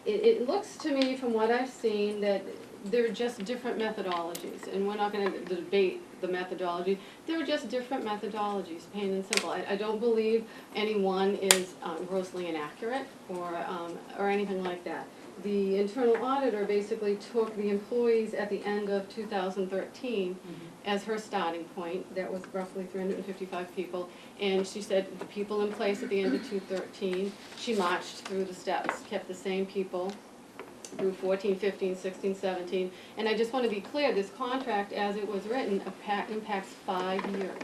It looks to me, from what I've seen, that they're just different methodologies, and we're not gonna debate the methodology. They're just different methodologies, plain and simple. I don't believe any one is grossly inaccurate or anything like that. The internal auditor basically took the employees at the end of 2013 as her starting point. That was roughly 355 people. And she said the people in place at the end of 2013, she marched through the steps, kept the same people through 14, 15, 16, 17. And I just want to be clear, this contract, as it was written, impacts 5 years.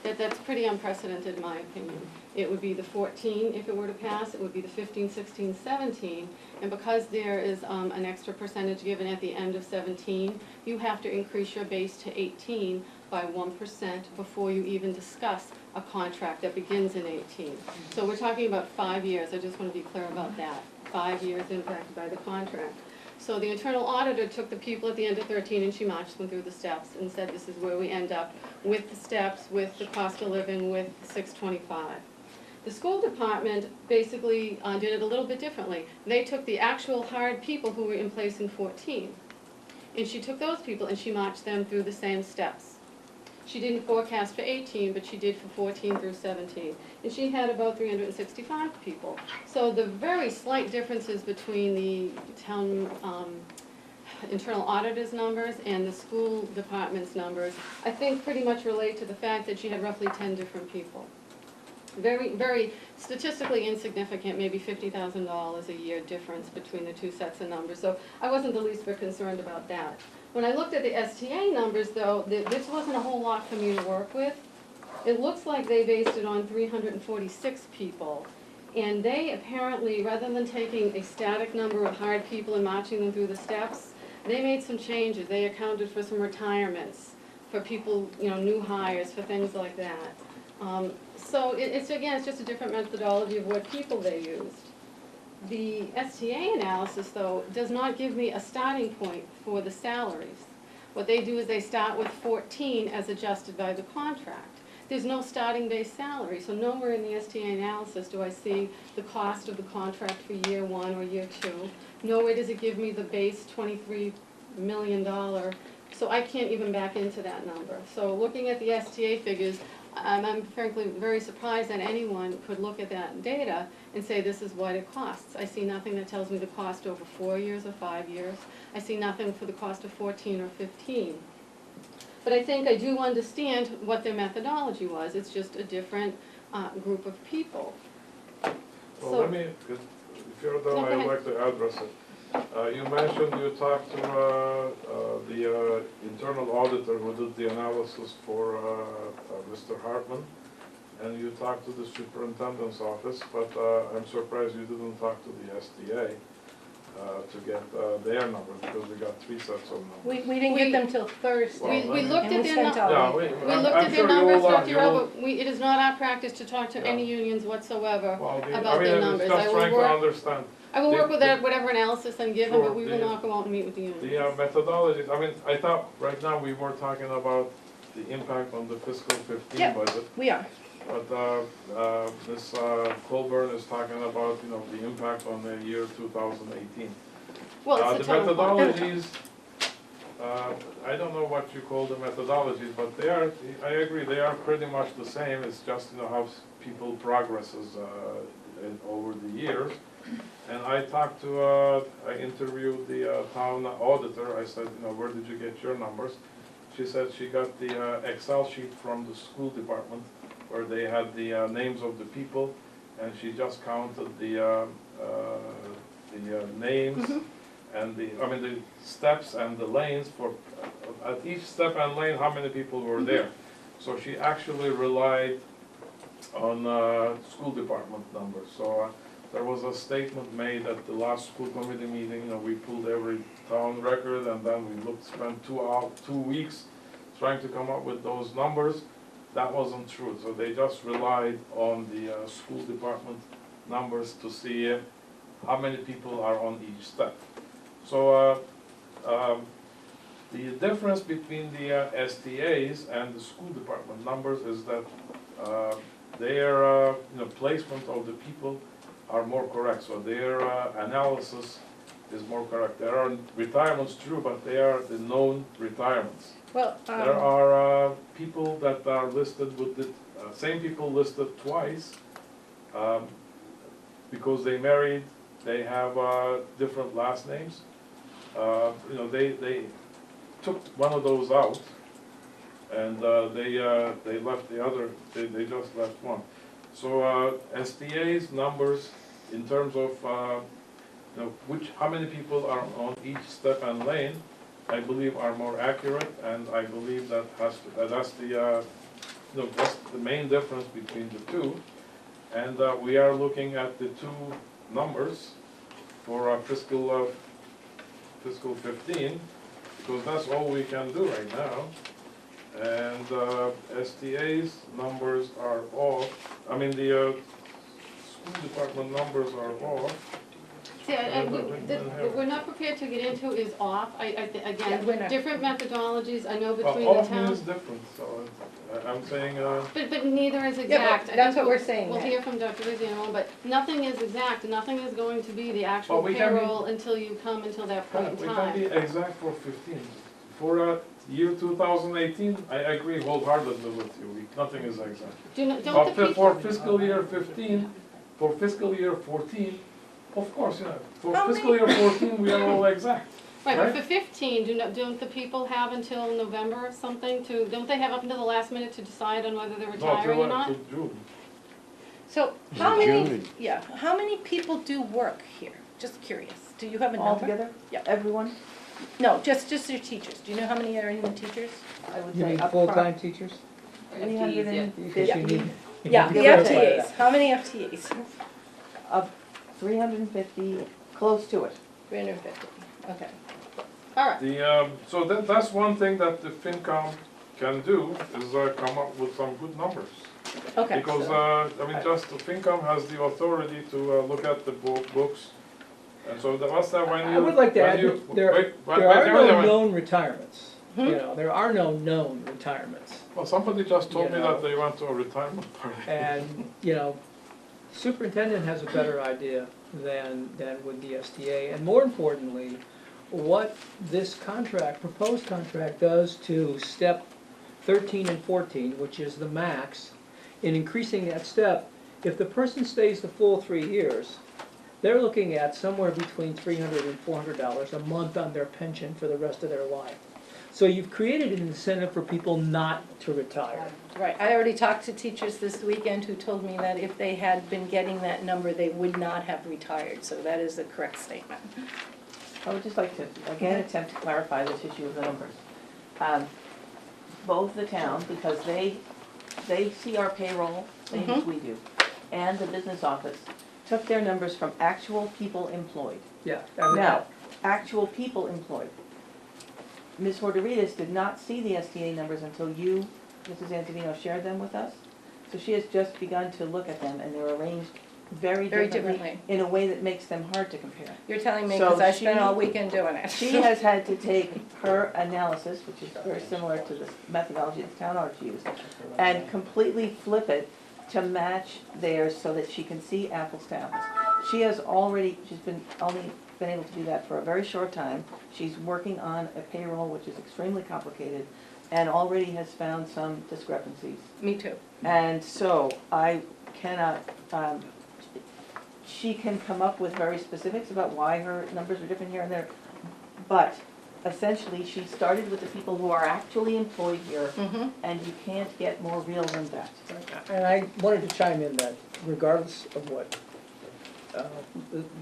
That's pretty unprecedented in my opinion. It would be the 14 if it were to pass, it would be the 15, 16, 17. And because there is an extra percentage given at the end of 17, you have to increase your base to 18 by 1% before you even discuss a contract that begins in 18. So we're talking about 5 years, I just want to be clear about that. 5 years impacted by the contract. So the internal auditor took the people at the end of 13 and she marched them through the steps and said this is where we end up with the steps, with the cost of living, with 625. The school department basically did it a little bit differently. They took the actual hard people who were in place in 14, and she took those people and she marched them through the same steps. She didn't forecast for 18, but she did for 14 through 17. And she had about 365 people. So the very slight differences between the town internal auditor's numbers and the school department's numbers, I think pretty much relate to the fact that she had roughly 10 different people. Very, very statistically insignificant, maybe $50,000 a year difference between the two sets of numbers. So I wasn't the least bit concerned about that. When I looked at the STA numbers, though, this wasn't a whole lot for me to work with. It looks like they based it on 346 people. And they apparently, rather than taking a static number of hired people and marching them through the steps, they made some changes. They accounted for some retirements, for people, new hires, for things like that. So it's just a different methodology of what people they used. The STA analysis, though, does not give me a starting point for the salaries. What they do is they start with 14 as adjusted by the contract. There's no starting base salary, so nowhere in the STA analysis do I see the cost of the contract for year 1 or year 2. Nowhere does it give me the base $23 million, so I can't even back into that number. So looking at the STA figures, I'm frankly very surprised that anyone could look at that data and say this is what it costs. I see nothing that tells me the cost over 4 years or 5 years. I see nothing for the cost of 14 or 15. But I think I do understand what their methodology was. It's just a different group of people. Well, So- let me, if you're done, No, go I'd ahead. like to address it. You mentioned you talked to the internal auditor who did the analysis for Mr. Hartman, and you talked to the superintendent's office, but I'm surprised you didn't talk to the STA to get their numbers, because we got 3 sets of numbers. We didn't get them till Thursday. Well, We looked And at we their sent numbers. out. We I'm looked at their sure numbers, you'll, Dr. you'll- Rowe, but it is not our practice to talk to Yeah. any unions whatsoever Well, about their numbers. It's just trying to understand. I will the- work with the- that, whatever analysis I'm given, Sure, but we will the- not go out and meet with the The unions. methodologies, I thought right now we were talking about the impact on the fiscal 15 Yeah. budget, We are. but Ms. Colburn is talking about, the impact on the year 2018. Well, The it's the town clerk. methodologies, I don't know what you call the methodologies, but they are, I agree, they are pretty much the same. It's just, how people progresses over the years. And I talked to, I interviewed the town auditor. I said, where did you get your numbers? She said she got the Excel sheet from the school department where they had the names of the people, and she just counted the names and the steps and the lanes for, at each step and lane, how many people were there. So she actually relied on school department numbers. So there was a statement made at the last school committee meeting, we pulled every town record, and then we spent 2 weeks trying to come up with those numbers. That wasn't true, so they just relied on the school department numbers to see how many people are on each step. So the difference between the STAs and the school department numbers is that their placement of the people are more correct, so their analysis is more correct. There are retirements, true, but they are the known retirements. Well, There are people that are listed with the same people listed twice because they married, they have different last names. They took one of those out, and they left the other. They just left one. So STA's numbers in terms of how many people are on each step and lane, I believe are more accurate, and I believe that's the main difference between the two. And we are looking at the 2 numbers for fiscal 15, because that's all we can do right now. And STA's numbers are off. The school department numbers are off. See, what we're not prepared to get into is off. Yeah, we're Again, not. different methodologies, I know Well, between the off means towns. different, so I'm saying, But neither is Yeah, exact. but I that's think what we're saying We'll now. hear from Dr. Rizzi in a moment, but nothing is exact, nothing is going to be the actual Well, we can be- payroll until you come until that point in we can time. be exact for 15. for year 2018, I agree wholeheartedly with you. Nothing is exact. Don't the But people? for fiscal year 15, for fiscal year 14, of course, yeah. For How fiscal year 14, we are all exact. Right, but right? for 15, don't the people have until November or something to, don't they have up until the last minute to decide on whether they're No, retiring or not? till June. So how many, yeah, how many people do work here? Just curious. Do you have a number? Altogether? Yeah. Everyone? No, just your teachers. Do you know how many are even teachers? I would You say mean up full-time teachers? front, 350. Because you need. Yeah, the clarify FTAs. that. How many FTAs? Up 350, close to it. 350. Okay. All right. So that's one thing that the FinCom can do, is come up with some good numbers. Okay. Because, I mean, just the FinCom has the authority to look at the books. And so what's that when you? I would like to when add, you- that there wait, there are wait, no wait. known retirements. Hmm? You know, there are no known retirements. Well, somebody just told You me know. that they went to a retirement party. And, you know, superintendent has a better idea than with the STA. And more importantly, what this contract, proposed contract does to step 13 and 14, which is the max, in increasing that step, if the person stays the full 3 years, they're looking at somewhere between $300 and $400 a month on their pension for the rest of their life. So you've created an incentive for people not to retire. Right. I already talked to teachers this weekend who told me that if they had been getting that number, they would not have retired. So that is the correct statement. I would just like to, again, attempt to clarify this issue of the numbers. Both the town, because they see our payroll, same as we do, and the business office, took their numbers from actual people employed. Yeah. Now, actual people employed. Ms. Horteritas did not see the STA numbers until you, Mrs. Antonino, shared them with us. So she has just begun to look at them, and they're arranged very Very differently differently. in a way that makes them hard to compare. You're telling me So because I spent she- all weekend doing it. She has had to take her analysis, which is very similar to the methodology the town ought to use, and completely flip it to match theirs so that she can see apples to apples. She has already, she's only been able to do that for a very short time. She's working on a payroll which is extremely complicated and already has found some discrepancies. Me too. And so I cannot, she can come up with very specifics about why her numbers are different here and there. But essentially, she started with the people who are actually employed here, Mm-hmm. and you can't get more real than that. And I wanted to chime in that regardless of what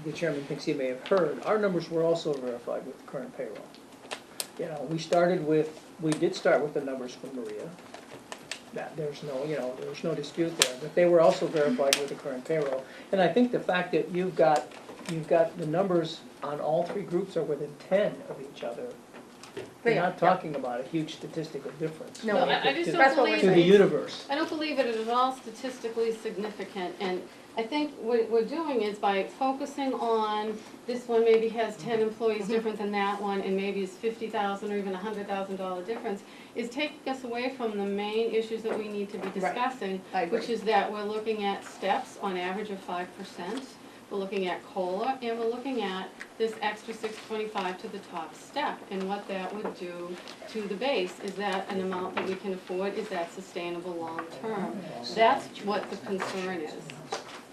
the chairman thinks he may have heard, our numbers were also verified with the current payroll. You know, we did start with the numbers from Maria. That there's no dispute there, but they were also verified with the current payroll. And I think the fact that you've got the numbers on all three groups are within 10 of each other. They You're are, not talking about a huge statistical difference. No, I just to- that's don't what we're believe To the saying. universe. I don't believe it is at all statistically significant, and I think what we're doing is by focusing on, this one maybe has 10 employees different than that one, and maybe it's $50,000 or even $100,000 difference, is taking us away from the main issues that we need to be discussing, I agree. which is that we're looking at steps on average of 5%, we're looking at COLA, and we're looking at this extra $625 to the top step, and what that would do to the base. Is that an amount that we can afford? Is that sustainable long-term? That's what the concern is.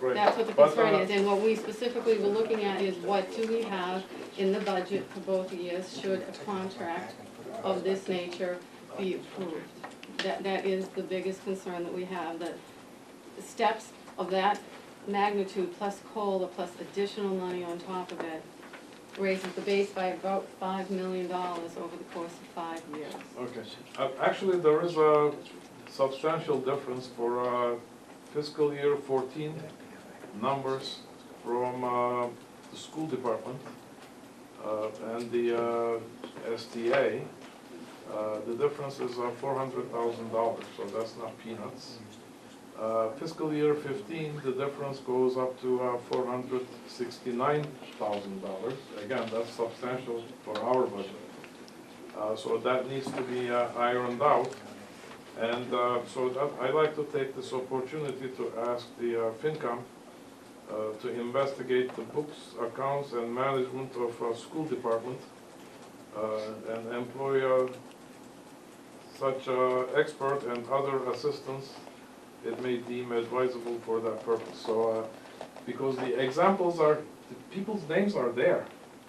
Right. That's what the But, concern is, and what we specifically were looking at is what do we have in the budget for both years should a contract of this nature be approved? That is the biggest concern that we have, that steps of that magnitude plus COLA plus additional money on top of it raises the base by about $5 million over the course of 5 years. Okay. Actually, there is a substantial difference for fiscal year 14 numbers from the school department and the STA. The difference is $400,000, so that's not peanuts. Fiscal year 15, the difference goes up to $469,000. Again, that's substantial for our budget. So that needs to be ironed out. And so I'd like to take this opportunity to ask the FinCom to investigate the books, accounts, and management of school department and employ such expert and other assistants, it may deem advisable for that purpose. So, because the examples are, the people's names are there.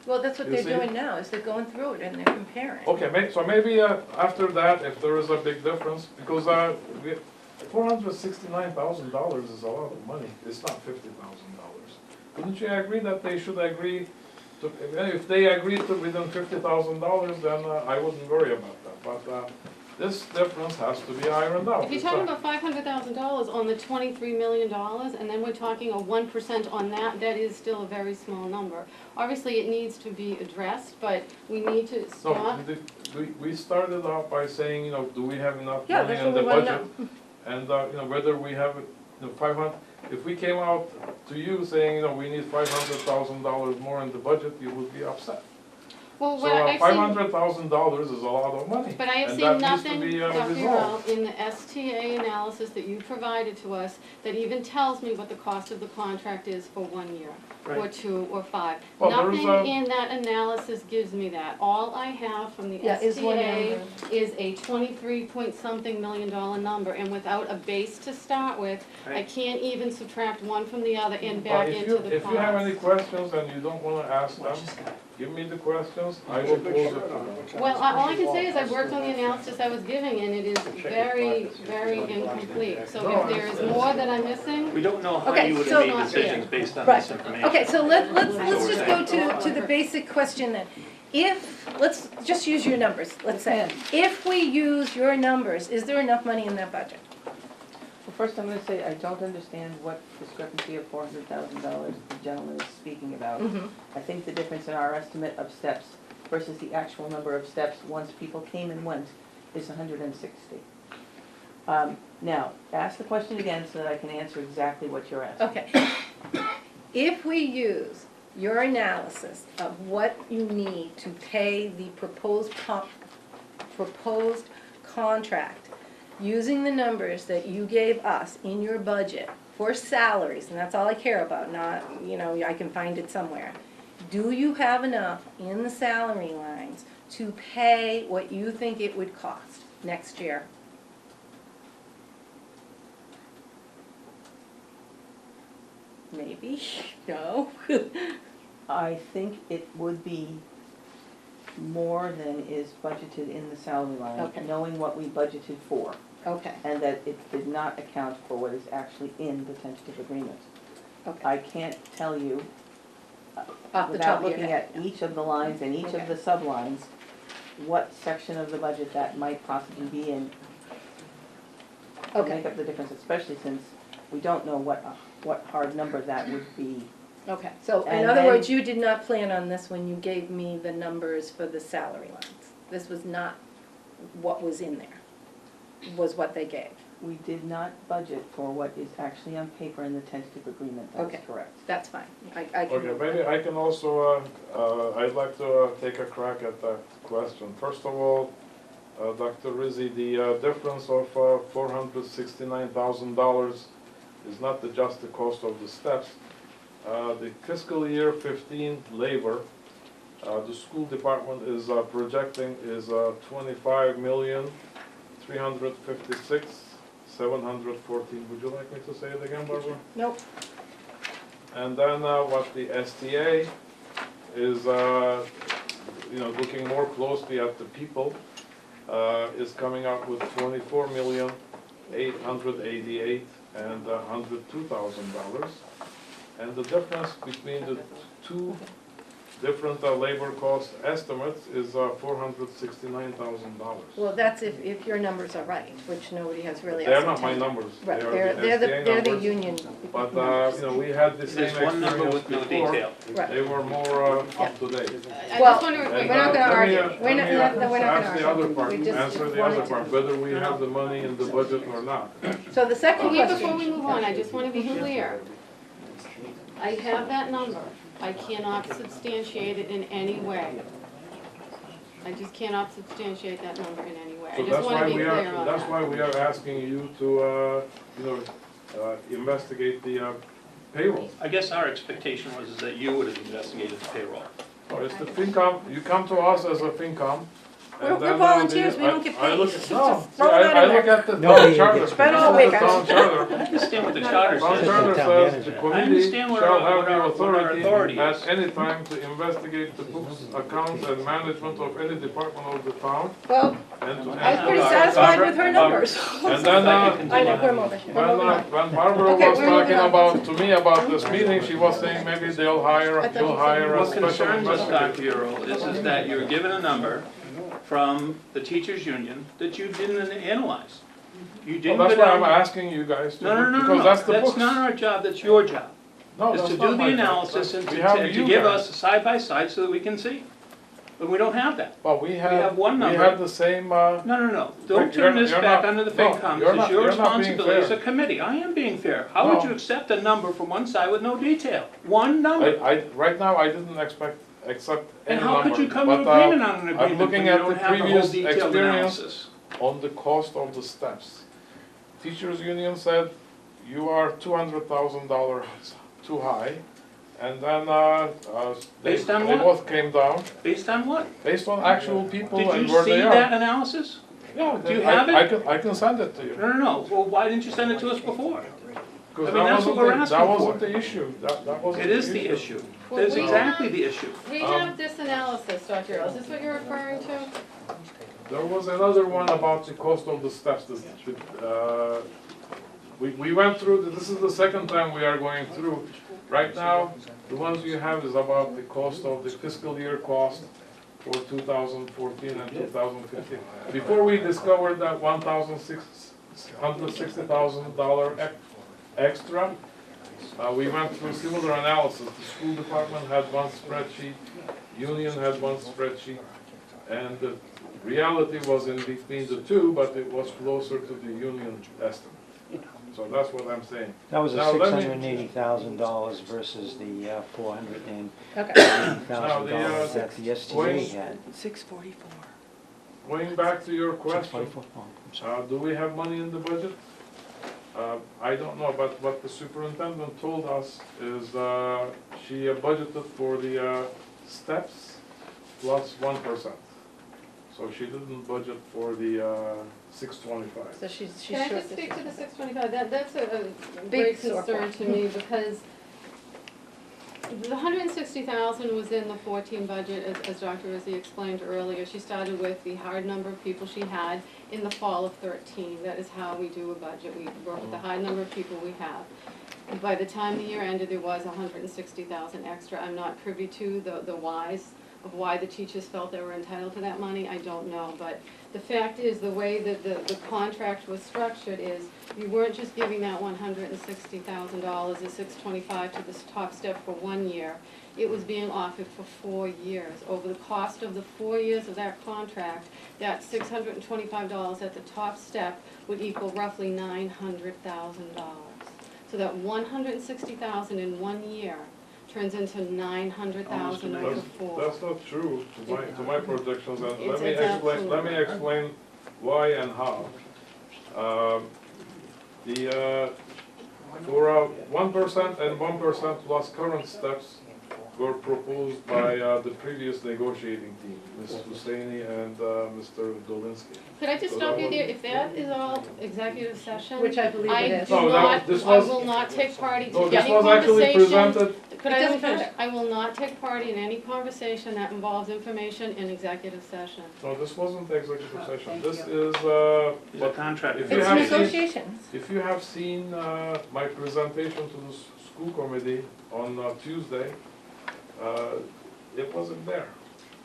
Well, that's what You they're see? doing now, is they're going through it and they're comparing. Okay, so maybe after that, if there is a big difference, because $469,000 is a lot of money, it's not $50,000. Wouldn't you agree that they should agree to, if they agree to within $50,000, then I wouldn't worry about that, but this difference has to be ironed out. If you're talking about $500,000 on the $23 million, and then we're talking a 1% on that, that is still a very small number. Obviously, it needs to be addressed, but we need to So, stop. we started out by saying, you know, do we have enough Yeah, money that's in what the we wanna budget? know. And, you know, whether we have, 500, if we came out to you saying, you know, we need $500,000 more in the budget, you would be upset. Well, So what I've seen, $500,000 is a lot of money. but I have and seen that nothing, needs to be Dr. resolved. Earl, in the STA analysis that you provided to us that even tells me what the cost of the contract is for 1 year, or Right. 2, or 5. Well, there is Nothing a- in that analysis gives me that. All I have from the Yeah, is one STA number. is a 23-point-something million dollar number, and without a base to start with, I Right. can't even subtract one from the other and But back if into you, the cost. if you have any questions and you don't wanna ask them, give me the questions, I will pose it to them. Well, all I can say is I've worked on the analysis I was giving, and it is very, very incomplete. So if there is more that I'm missing, We don't know how Okay, you would so- have made decisions based on Right. this information. Okay, so let's just go to the basic question then. Let's just use your numbers, let's say. If we use your numbers, is there enough money in that budget? Well, first I'm gonna say, I don't understand what discrepancy of $400,000 the gentleman is speaking about. Mhm. I think the difference in our estimate of steps versus the actual number of steps, once people came and went, is 160. Now, ask the question again so that I can answer exactly what you're asking. Okay. If we use your analysis of what you need to pay the proposed contract, using the numbers that you gave us in your budget for salaries, and that's all I care about, not, I can find it somewhere. Do you have enough in the salary lines to pay what you think it would cost next year? Maybe, no. I think it would be more than is budgeted in the salary line, Okay. knowing what we budgeted for, Okay, and that it did not account for what is actually in the tentative agreement. okay. I can't tell you, Off the without top of your looking head. at each of the lines and each Okay. of the sublines, what section of the budget that might possibly be in to Okay, make up the difference, especially since we don't know what hard number that would be. okay. So in And other then- words, you did not plan on this when you gave me the numbers for the salary lines. This was not what was in there, was what they gave. We did not budget for what is actually on paper in the tentative agreement, that's Okay. correct. That's fine. I can. Okay, maybe I can also, I'd like to take a crack at that question. First of all, Dr. Rizzi, the difference of $469,000 is not just the cost of the steps. The fiscal year 15 labor, the school department is projecting is 25,356,714. Would you like me to say it again, Barbara? Nope. And then what the STA is, looking more closely at the people, is coming up with 24,888,102,000. And the difference between the two different labor cost estimates is $469,000. Well, that's if your numbers are right, which nobody has really They're not my ascertained. numbers. Right, They are they're the STA the numbers. union. But, we had the same There's one number experience with no before. detail. Right. They were more up to date. I Well, just wonder, And, we're not gonna let me, argue. let We're not me, gonna ask the argue. other part, We just answer the wanted other to- part, whether we have the money in the budget or not. So the second before question. we move on, I just want to be clear. I have that number. I cannot substantiate it in any way. I just cannot substantiate that number in any way. I So just that's want why to be we clear are, on that's that. why we are asking you to, investigate the payroll. I guess our expectation was that you would have investigated the payroll. Or it's the FinCom, you come to us as a FinCom, We're And then, volunteers, we don't get I paid. look, Just no, see, throw it out I in look there. at the Nobody town charter. gets Spend This all is the weekend. town charter. I understand what the charter Town says. charter Town says manager. the I committee understand what shall our- have what the our authority authority at is. any time to investigate the books, accounts, and management of any department of the town, Well, and to. I was pretty satisfied with her numbers. And then, I know, we're moving, we're moving on. when Barbara Okay, was we're moving talking on. about, to me about this meeting, she was saying maybe they'll hire, I thought you'll you said hire a What special concerns us, investigator. Dr. Earl, is that you're given a number from the teachers' union that you didn't analyze. You Well, didn't that's go why I'm down. asking you guys to, No, no, no, because no, that's the that's books. not our job, that's your job. No, Is that's to not do the my job. analysis and We to have to you give guys. us side by side so that we can see. But we don't have that. But we have have, one we number. have the same, No, no, no, don't Rick, turn you're- this you're back not- under the no, FinCom, you're this not- is your you're not being responsibility as a fair. committee. I am being fair. How would No. you accept a number from one side with no detail? One number. right now, I didn't accept any And how could number, you come to but, agreement on an I'm agreement when looking you at don't the have the whole previous detailed experience. analysis? on the cost of the steps. Teachers Union said, you are $200,000 too high, and then, they Based on they what? both came down, Based on what? based on actual people Did and you where see they are. that analysis? Yeah, Do you I- have it? I can send it to you. No, no, no. Well, why didn't you send it to us before? Because I mean, that's what we're asking that for. wasn't the issue, that wasn't It is the issue. Well, That's we exactly have- the issue. We have this analysis, Dr. Earl, is this what you're referring to? There was another one about the cost of the steps, we went through, this is the second time we are going through. Right now, the ones you have is about the cost of the fiscal year cost for 2014 and 2015. Before we discovered that $160,000 extra, we went through similar analysis. The school department had one spreadsheet, union had one spreadsheet, and the reality was in between the two, but it was closer to the union estimate. So that's what I'm saying. That was a Now, let me- $680,000 versus the $480,000 Okay. that the STA Wait. had. 644. Going back to your question, 644. Oh, I'm sorry. do we have money in the budget? I don't know, but what the superintendent told us is she budgeted for the steps plus 1%. So she didn't budget for the 625. So she's Can I short just this speak to year. the 625? That's a Big great sore concern point. to me because the 160,000 was in the 14 budget, as Dr. Rizzi explained earlier. She started with the hard number of people she had in the fall of 13. That is how we do a budget. We work with the high number of people we have. By the time the year ended, there was 160,000 extra. I'm not privy to the whys of why the teachers felt they were entitled to that money. I don't know, but the fact is, the way that the contract was structured is, you weren't just giving that $160,000 or $625 to this top step for 1 year. It was being offered for 4 years. Over the cost of the 4 years of that contract, that $625 at the top step would equal roughly $900,000. So that $160,000 in 1 year turns into $900,000 over 4. That's not true to my projections, and It's- let me it's explain why and how. For 1% and 1% plus current steps were proposed by the previous negotiating team, Ms. Husseini and Mr. Dolinsky. Could I just So stop that you was- there? If that is all executive session, Which I believe it I is. do No, not, this I was- will not take part in No, any this was actually conversation. presented, Could It I doesn't finish? matter. I will not take part in any conversation that involves information in executive session. no, this wasn't the executive session, thank this you. is, It's a contract. If you It's have seen- negotiations. if you have seen my presentation to the school committee on Tuesday, it wasn't there.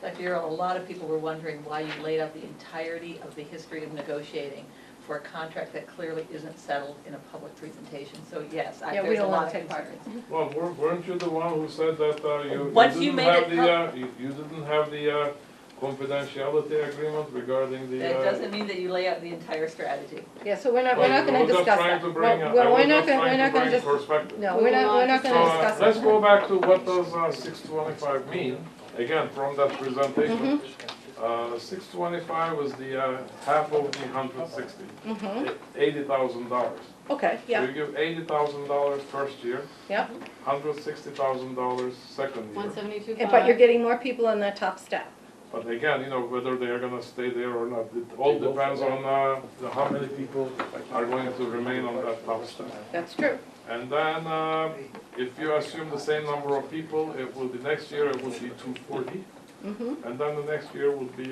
Dr. Earl, a lot of people were wondering why you laid out the entirety of the history of negotiating for a contract that clearly isn't settled in a public presentation. So yes, Yeah, we there's a don't lot wanna of take part. concerns. Well, weren't you the one who said that you Once you didn't made have it the, you didn't have the confidentiality agreement regarding the? That doesn't mean that you lay out the entire strategy. Yeah, so we're not Well, gonna I was just discuss trying that. to bring a- I Well, was we're not just gonna, trying to bring just, perspective. no, We we're will not not gonna So, discuss let's it. go back to what does 625 mean, again, from that presentation. 625 is the half of the 160, $80,000. Okay, So yeah, you give $80,000 first year, yeah. $160,000 second year. 172.5. But you're getting more people on that top step. But again, you know, whether they are gonna stay there or not, it all depends on, how many people are going to remain on that top step. That's true. And then, if you assume the same number of people, it will be, next year it will be 240, Mm-hmm. and then the next year will be,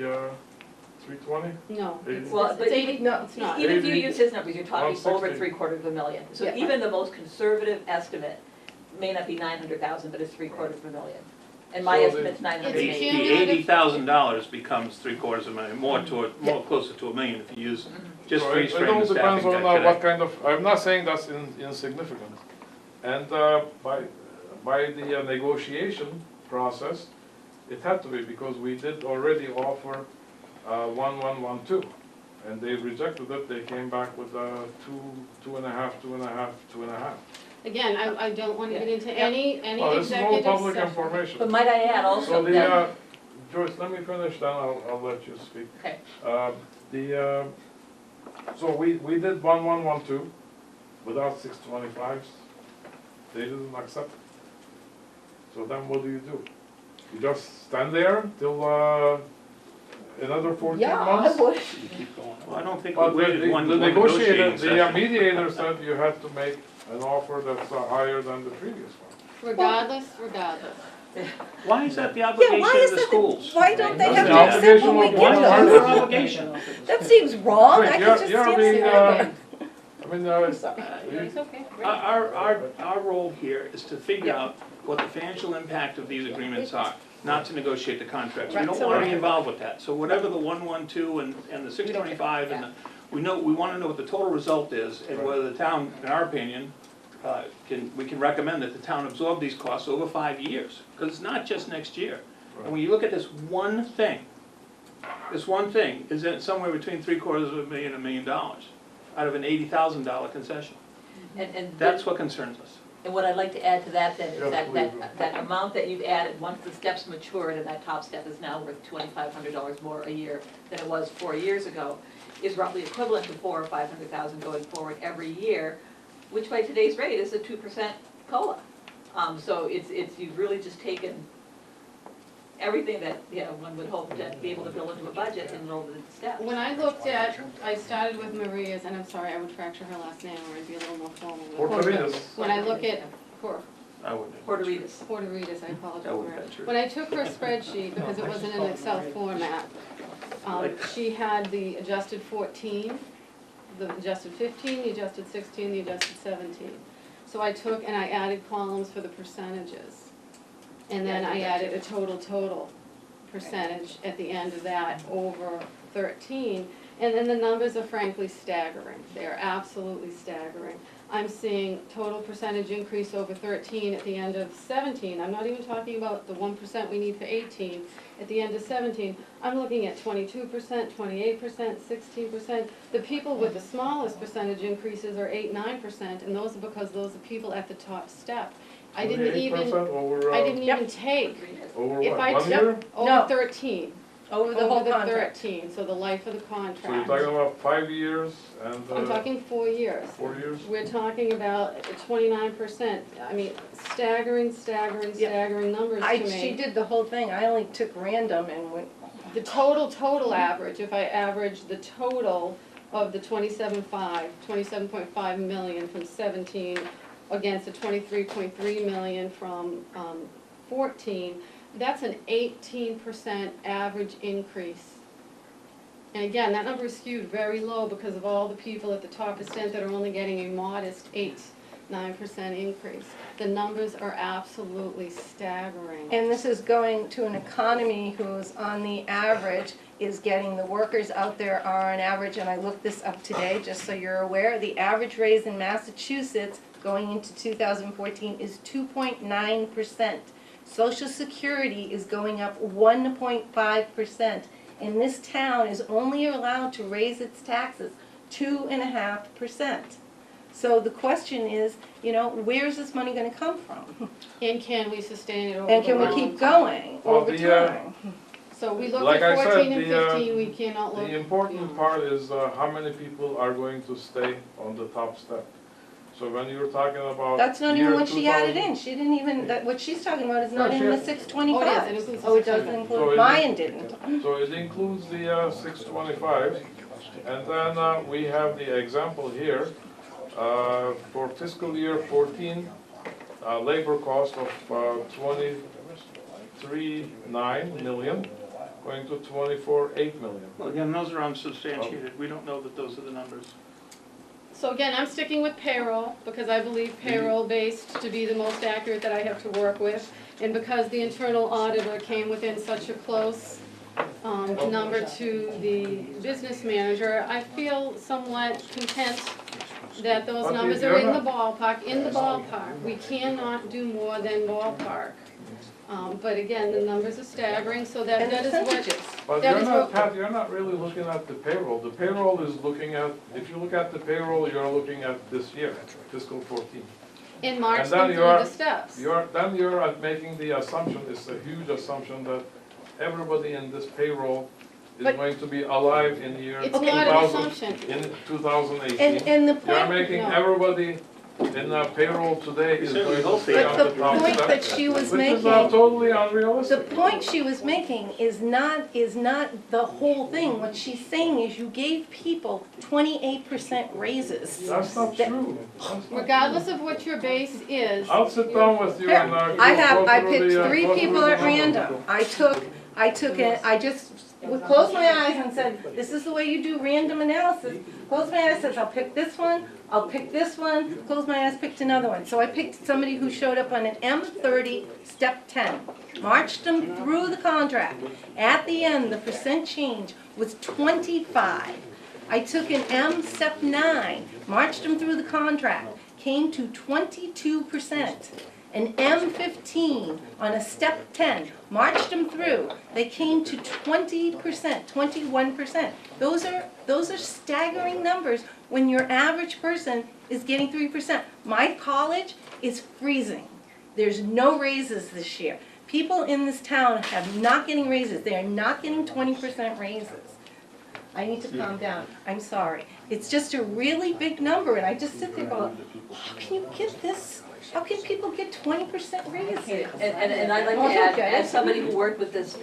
320? No, it's, Well, it's but eighty, no, it's not. Even if you 80, use his numbers, you're talking over 160. $750,000. So Yeah. even the most conservative estimate may not be 900,000, but it's $750,000. And my So the- estimate's The 980. $80,000 becomes $750,000, more closer to $1 million if you use just So freeze it frame all the depends staffing on guy what today. kind of, I'm not saying that's insignificant. And by the negotiation process, it had to be, because we did already offer 1112. And they rejected it, they came back with 2.5, 2.5, 2.5. Again, I don't wanna get into Yeah. any Well, this is all executive public session. information. But might I add So also the, that, Joyce, let me finish, then I'll let you speak. okay, So we did 1112 without 625s. They didn't accept it. So then what do? You just stand there till another 14 Yeah, I months? would. Well, I don't think But we waited one the negotiating negotiator, the session. mediator said you had to make an offer that's higher than the previous one. Regardless. Why is that the Yeah, obligation why of is the that, schools? why don't they That's have the to accept obligation what we of give one Why is them? it their obligation? That seems wrong, Wait, I you're- could just you're stand being, there. I mean, I'm sorry. it's okay. Our role here is to figure out what the financial impact of these agreements are, not to negotiate the contracts. We Right, don't so wanna be we're- involved with that. So whatever the 112 and the 625 and the, we wanna know what the total result is and whether the town, in our opinion, we can recommend that the town absorb these costs over 5 years. Because it's not just next year. And when you look at this one thing is in somewhere between $750,000 and $1 million out of an $80,000 concession. And That's what concerns us. And what I'd like to add to that then is Yeah, that, please. that amount that you've added, once the steps matured, and that top step is now worth $2,500 more a year than it was 4 years ago, is roughly equivalent to $400,000 or $500,000 going forward every year, which by today's rate is a 2% COLA. So it's, you've really just taken everything that, you know, one would hope to be able to build into a budget and roll it into steps. When I looked at, I started with Maria's, and I'm sorry, I would fracture her last name, or it'd be a little more formal. Porteritas. When I look at, I wouldn't. Porteritas. Porteritas, I apologize. That would Maria. venture. When I took her spreadsheet, because it wasn't in Excel format, she had the adjusted 14, the adjusted 15, the adjusted 16, the adjusted 17. So I took and I added columns for the percentages. And then I added a total percentage at the end of that over 13. And then the numbers are frankly staggering. They're absolutely staggering. I'm seeing total percentage increase over 13 at the end of 17. I'm not even talking about the 1% we need for 18. At the end of 17, I'm looking at 22%, 28%, 16%. The people with the smallest percentage increases are 8, 9%, and those are because those are people at the top step. I didn't even 28% over, I didn't even take over if what, I 1 took year? over No. 13, Over the whole over the contract. 13, so the life of the So you're contract. talking about 5 years and, I'm talking 4 years. 4 years? We're talking about 29%. I mean, staggering numbers to me. She did the whole thing, I only took random and went, The total average, if I average the total of the 27.5 million from 17 against the 23.3 million from 14, that's an 18% average increase. And again, that number is skewed very low because of all the people at the top percent that are only getting a modest 9% increase. The numbers are absolutely staggering. and this is going to an economy who's on the average, is getting, the workers out there are on average, and I looked this up today, just so you're aware, the average raise in Massachusetts going into 2014 is 2.9%. Social Security is going up 1.5%. And this town is only allowed to raise its taxes 2.5%. So the question is, you know, where's this money gonna come from? And can we sustain it over And the can we long keep term? going Well, over the, time? So we looked Like I at said, 14 and the, 15, we cannot look. The important beyond. part is how many people are going to stay on the top step. So So when you're talking about. That's not even year what she added 2000 in, she didn't even, what she's talking about is No, not she in the has- 625. Oh, it is, it includes the Oh, it doesn't 625. So include, it mine didn't. So it includes the 625, and then we have the example here for fiscal year 14, labor cost of 23.9 million, going to 24.8 million. Well, again, those are unsubstantiated, we don't know that those are the numbers. So again, I'm sticking with payroll, because I believe payroll-based to be the most accurate that I have to work with. And because the internal auditor came within such a close number to the business manager, I feel somewhat content that those But numbers you're are in the not- ballpark, We cannot do more than ballpark. But again, the numbers are staggering, so that And that is what, percentages. But That you're is not, what- Pat, you're not really looking at the payroll. The payroll is looking at, if you look at the payroll, you're looking at this year, fiscal 14. in March And then them you through are- the steps. Then you're making the assumption, it's a huge assumption that everybody in this payroll is But- going to be alive in the year It's not an 2000, assumption. in 2018. And the You're point, making No. everybody in payroll today is Certainly going to hope stay they on but the the top point step, that she was which is making, totally the unrealistic. point she was making is not the whole thing. What she's saying is you gave people 28% raises. That's not That- true. That's not Regardless of what your base is, I'll sit down with you Here, and I go picked through the, 3 go through people the at numbers. random. I took it, I just would close my eyes and said, this is the way you do random analysis. Close my eyes, says, I'll pick this one, I'll pick this one, close my eyes, picked another one. So I picked somebody who showed up on an M30, step 10, marched them through the contract. At the end, the percent change was 25. I took an M step 9, marched them through the contract, came to 22%. An M15 on a step 10, marched them through, they came to 20%, 21%. Those are staggering numbers when your average person is getting 3%. My college is freezing. There's no raises this year. People in this town have not getting raises, they are not getting 20% raises. I need to calm down, I'm sorry. It's just a really big number, and I just sit there going, how can you get this? How can people get 20% raises? And I'd like to add, as somebody who worked with this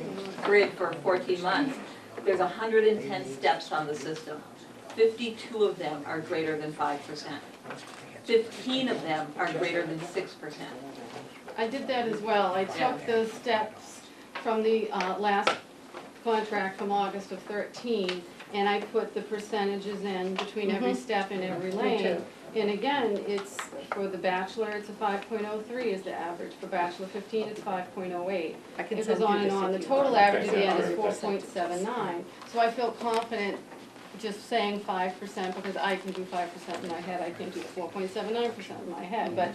grid for 14 months, there's 110 steps on the system. 52 of them are greater than 5%. 15 of them are greater than 6%. I did that as well. I took the steps from the last contract from August of 13, and I put the percentages in between every step and every lane. And again, it's, for the bachelor, it's a 5.03 is the average. For bachelor 15, it's 5.08. I can It send goes on you and this on. The if you total want. average at the end is 4.79. So I feel confident just saying 5%, because I can do 5% in my head. I can't do 4.79% in my head. But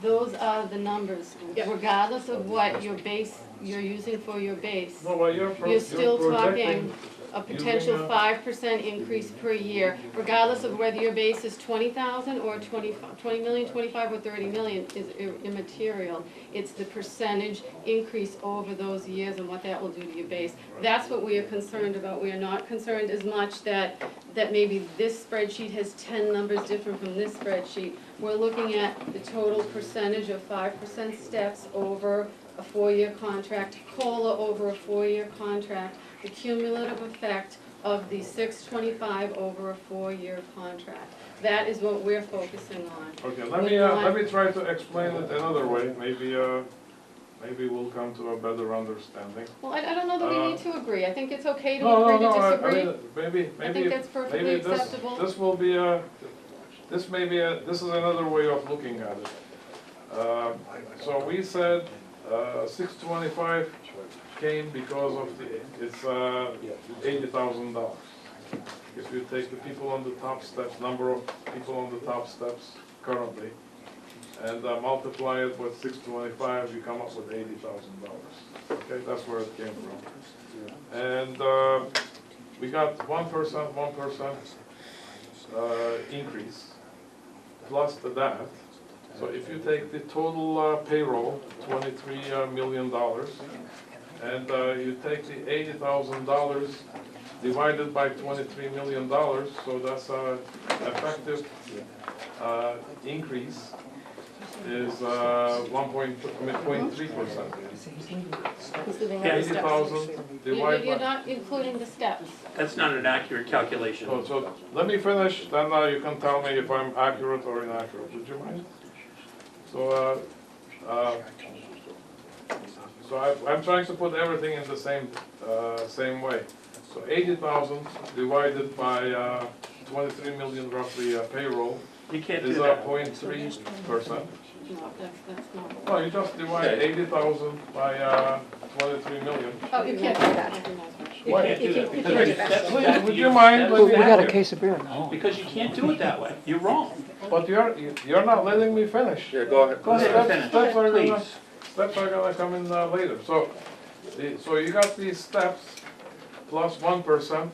those are the numbers, regardless of what your base, you're using for your base. No, well, You're still projecting- talking a potential using a- 5% increase per year, regardless of whether your base is 20,000 or 20 million, 25 or 30 million is immaterial. It's the percentage increase over those years and what that will do to your base. That's what we are concerned about. We are not concerned as much that maybe this spreadsheet has 10 numbers different from this spreadsheet. We're looking at the total percentage of 5% steps over a 4-year contract, COLA over a 4-year contract, the cumulative effect of the 625 over a 4-year contract. That is what we're focusing on. Okay, let me try to explain it another way, maybe we'll come to a better understanding. Well, I don't know that we need to agree. I think it's okay to No, agree no, to no, I disagree. mean, maybe, I think that's perfectly maybe this, acceptable. this will be this is another way of looking at it. So we said, 625 came because of it's $80,000. If you take the people on the top steps, number of people on the top steps currently, and multiply it with 625, you come up with $80,000. Okay, that's where it came from. And we got 1% increase plus the that. So if you take the total payroll, $23 million, and you take the $80,000 divided by $23 million, so that's effective increase is 1.3%. Including Yeah, other 80,000 steps. divided You're by. not including the steps. That's not an accurate calculation. So let me finish, then you can tell me if I'm accurate or inaccurate, would you mind? So, I'm trying to put everything in the same way. So 80,000 divided by 23 million roughly payroll You can't do is that. 0.3%. No, that's not. No, you just divide 80,000 by 23 million. Oh, you can't do that. You Why? can't do that You because can't do that. that's- Please, that- would you mind that's letting me- accurate. case of beer now. Because you can't do it that way. You're wrong. But you're not letting me finish. Yeah, go ahead. Go ahead and finish, Steps are gonna- please. Steps are gonna come in later. So you got these steps plus 1%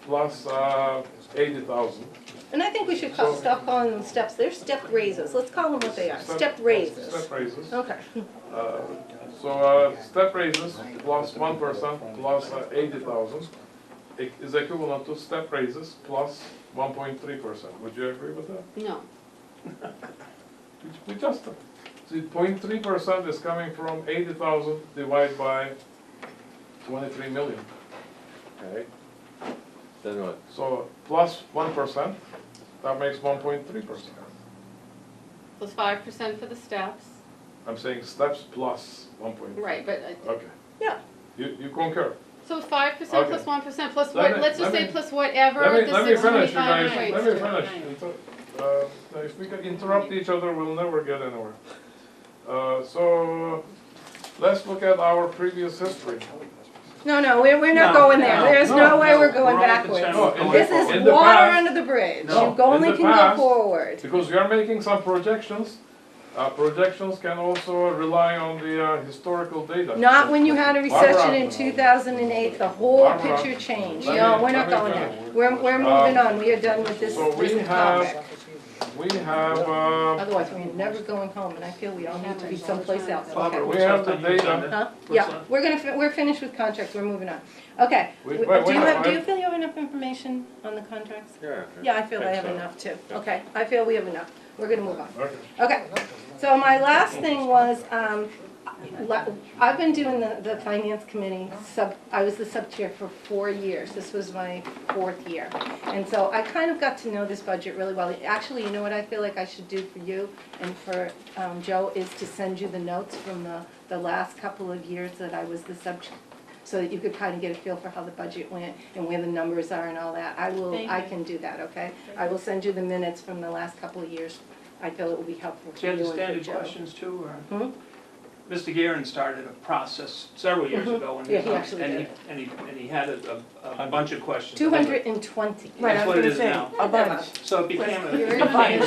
plus 80,000. And I think we should stop calling them steps, they're step raises, let's call them what they are, step raises. Step raises. Okay, Step raises plus 1% plus 80,000 is equivalent to step raises plus 1.3%. Would you agree with that? No. We just, see, 0.3% is coming from 80,000 divided by 23 million. Okay. Then what? So plus 1%, that makes 1.3%. Plus 5% for the steps. I'm saying steps plus 1.3. Right, but, Okay. Yeah. You concur? so 5% Okay. plus 1% plus Let what, me- let's just let say me- plus whatever Let the me finish, you 625 guys, equates let me to. finish. If we can interrupt each other, we'll never get anywhere. So, let's look at our previous history. no, we're not No, going there, no, there's no way we're going only backwards. concerned No, with going This forward. is In the water past- under the bridge, No, you only in the can go past- forward. Because we are making some projections. Projections can also rely on the historical data. Not when you had a recession in Barbara. 2008, the whole Barbara. picture changed. Let No, me- we're not let me going there. finish. We're moving on, we are done with this So we topic. have, Otherwise, we're never going home, and I feel we all need to be someplace else. Barbara, Okay. what's We have left the on your data. agenda? Huh? What's Yeah, left? we're finished with contracts, we're moving on. Okay. Wait, Do wait, you wait, do you wait. feel you have enough information on the contracts? Yeah. Yeah, I feel I think have so. enough too. Okay, I feel we have enough. We're gonna move on. okay. Okay, so my last thing was, I've been doing the finance committee I was the sub-chair for 4 years. This was my 4th year. And so I kind of got to know this budget really well. Actually, you know what I feel like I should do for you and for Joe is to send you the notes from the last couple of years that I was the sub-chair, so that you could kind of get a feel for how the budget went and where the numbers are and all that. I can do that, okay? I will send you the minutes from the last couple of years. I feel it will be helpful Do for you you have the and for standard Joe. questions too, or? Hmm? Mr. Guerin started a process several years Mhm. ago, and Yeah, he actually and did. and he had a bunch of questions. 220. Right, I That's was what it gonna is say, now. a bunch. So it became a, You're it became,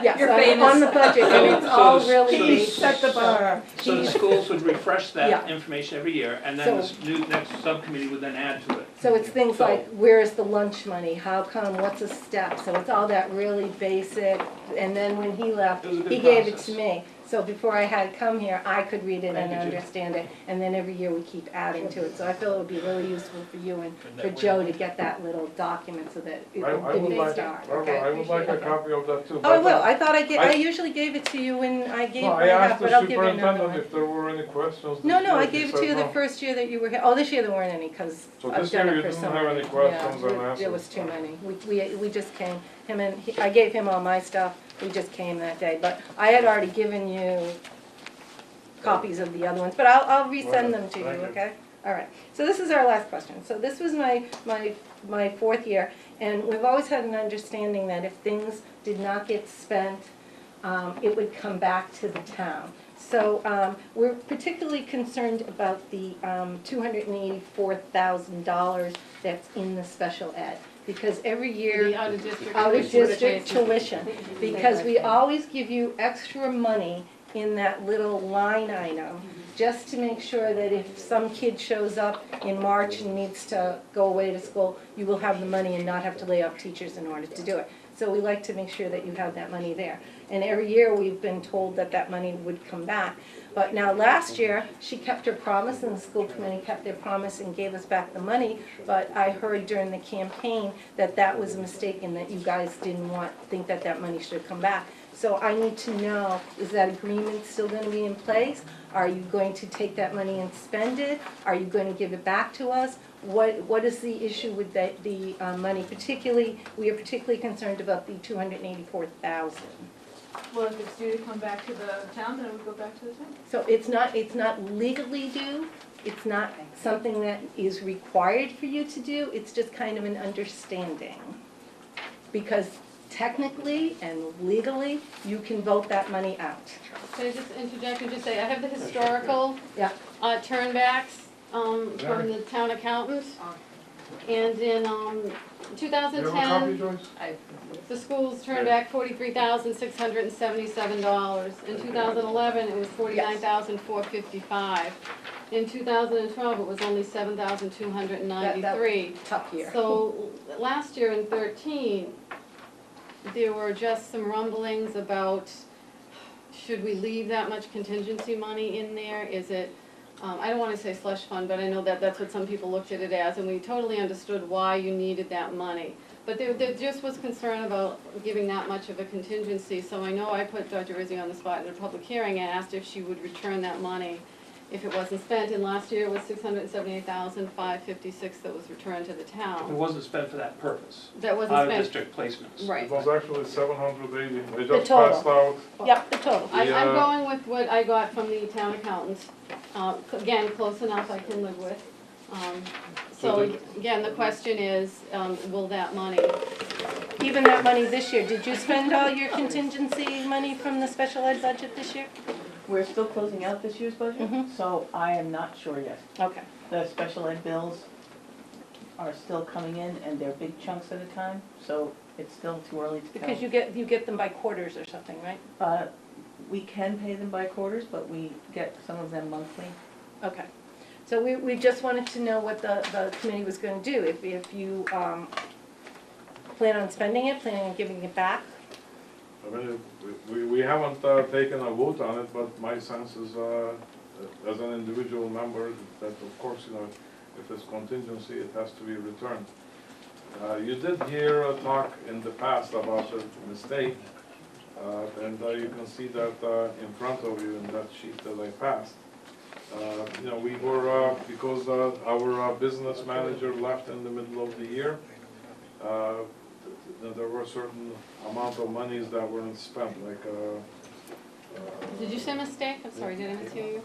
Yes, You're I'm famous. on the budget, and it's So- all so- really so- based. Set the bar. so the schools would refresh that Yeah. information every year, and then So- this new, next subcommittee would then add to it. So it's things So- like, where is the lunch money, how come, what's a step, so it's all that really basic, and then when he left, It was a good he gave it process. to me. So before I had come here, I could read it Thank and you, Jim. understand it, and then every year we keep adding to it. So I feel it would be really useful for you and for Joe to get that little document so that it I will would be like, start, Barbara, I okay? would like a Okay. copy of that too. Oh, I but, will, I thought I I- usually gave it to you when I gave No, what I I have, asked but the I'll give you another superintendent one. if there were any questions. No, this no, year. I He gave it said to you the no. first year that you were here. Oh, this year there weren't any, because So I've this done year it you for didn't so have many. any questions and There answers. was too many. We just came, I gave him all my stuff, we just came that day. But I had already given you copies of the other ones, but I'll resend them to you, Thank you. okay? All right, so this is our last question. So this was my 4th year, and we've always had an understanding that if things did not get spent, it would come back to the town. So we're particularly concerned about the $284,000 that's in the special ed, because every year The out-of-district. out-of-district tuition, because we always give you extra money in that little line item, just to make sure that if some kid shows up in March and needs to go away to school, you will have the money and not have to lay off teachers in order to do it. So we like to make sure that you have that money there. And every year, we've been told that that money would come back. But now last year, she kept her promise and the school committee kept their promise and gave us back the money. But I heard during the campaign that that was a mistake and that you guys didn't think that that money should come back. So I need to know, is that agreement still gonna be in place? Are you going to take that money and spend it? Are you going to give it back to us? What is the issue with the money? Particularly, we are particularly concerned about the $284,000. Well, if it's due to come back to the town, then it would go back to the town. So it's not legally due, it's not something that is required for you to do, it's just kind of an understanding. Because technically and legally, you can vote that money out. Can I just interject and just say, I have the historical Yeah. turnbacks from the town accountant. And in You have a copy, 2010, Joyce? the schools turned back $43,677. In 2011, it was $49,455. In 2012, it was only $7,293. Tough year. So last year in 13, there were just some rumblings about, should we leave that much contingency money in there? Is it, I don't wanna say slush fund, but I know that that's what some people looked at it as, and we totally understood why you needed that money. But there just was concern about giving that much of a contingency, so I know I put Dr. Rizzi on the spot in a public hearing and asked if she would return that money if it wasn't spent, and last year it was $678,556 that was returned to the It town. wasn't spent for that purpose, That wasn't spent. out-of-district placements. Right. It was actually 780, they just total. passed out. Yep, the total. I'm Yeah. going with what I got from the town accountant. Again, close enough I can live with. So again, the question is, will that money, Even that money this year, did you spend all your contingency money from the special ed budget this year? We're still closing out this year's budget, Mhm. so I am not sure yet. Okay. The special ed bills are still coming in, and they're big chunks at a time, so it's still too early to tell. Because you get them by quarters or something, right? We can pay them by quarters, but we get some of them monthly. Okay. So we just wanted to know what the committee was going to do. If you plan on spending it, planning on giving it back? I mean, we haven't taken a vote on it, but my sense is, as an individual member, that of course, you know, if it's contingency, it has to be returned. You did hear a talk in the past about a mistake, and you can see that in front of you in that sheet that I passed. You know, we were, because our business manager left in the middle of the year, there were certain amount of monies that weren't spent, like, did you say mistake? I'm sorry, did I mishear you?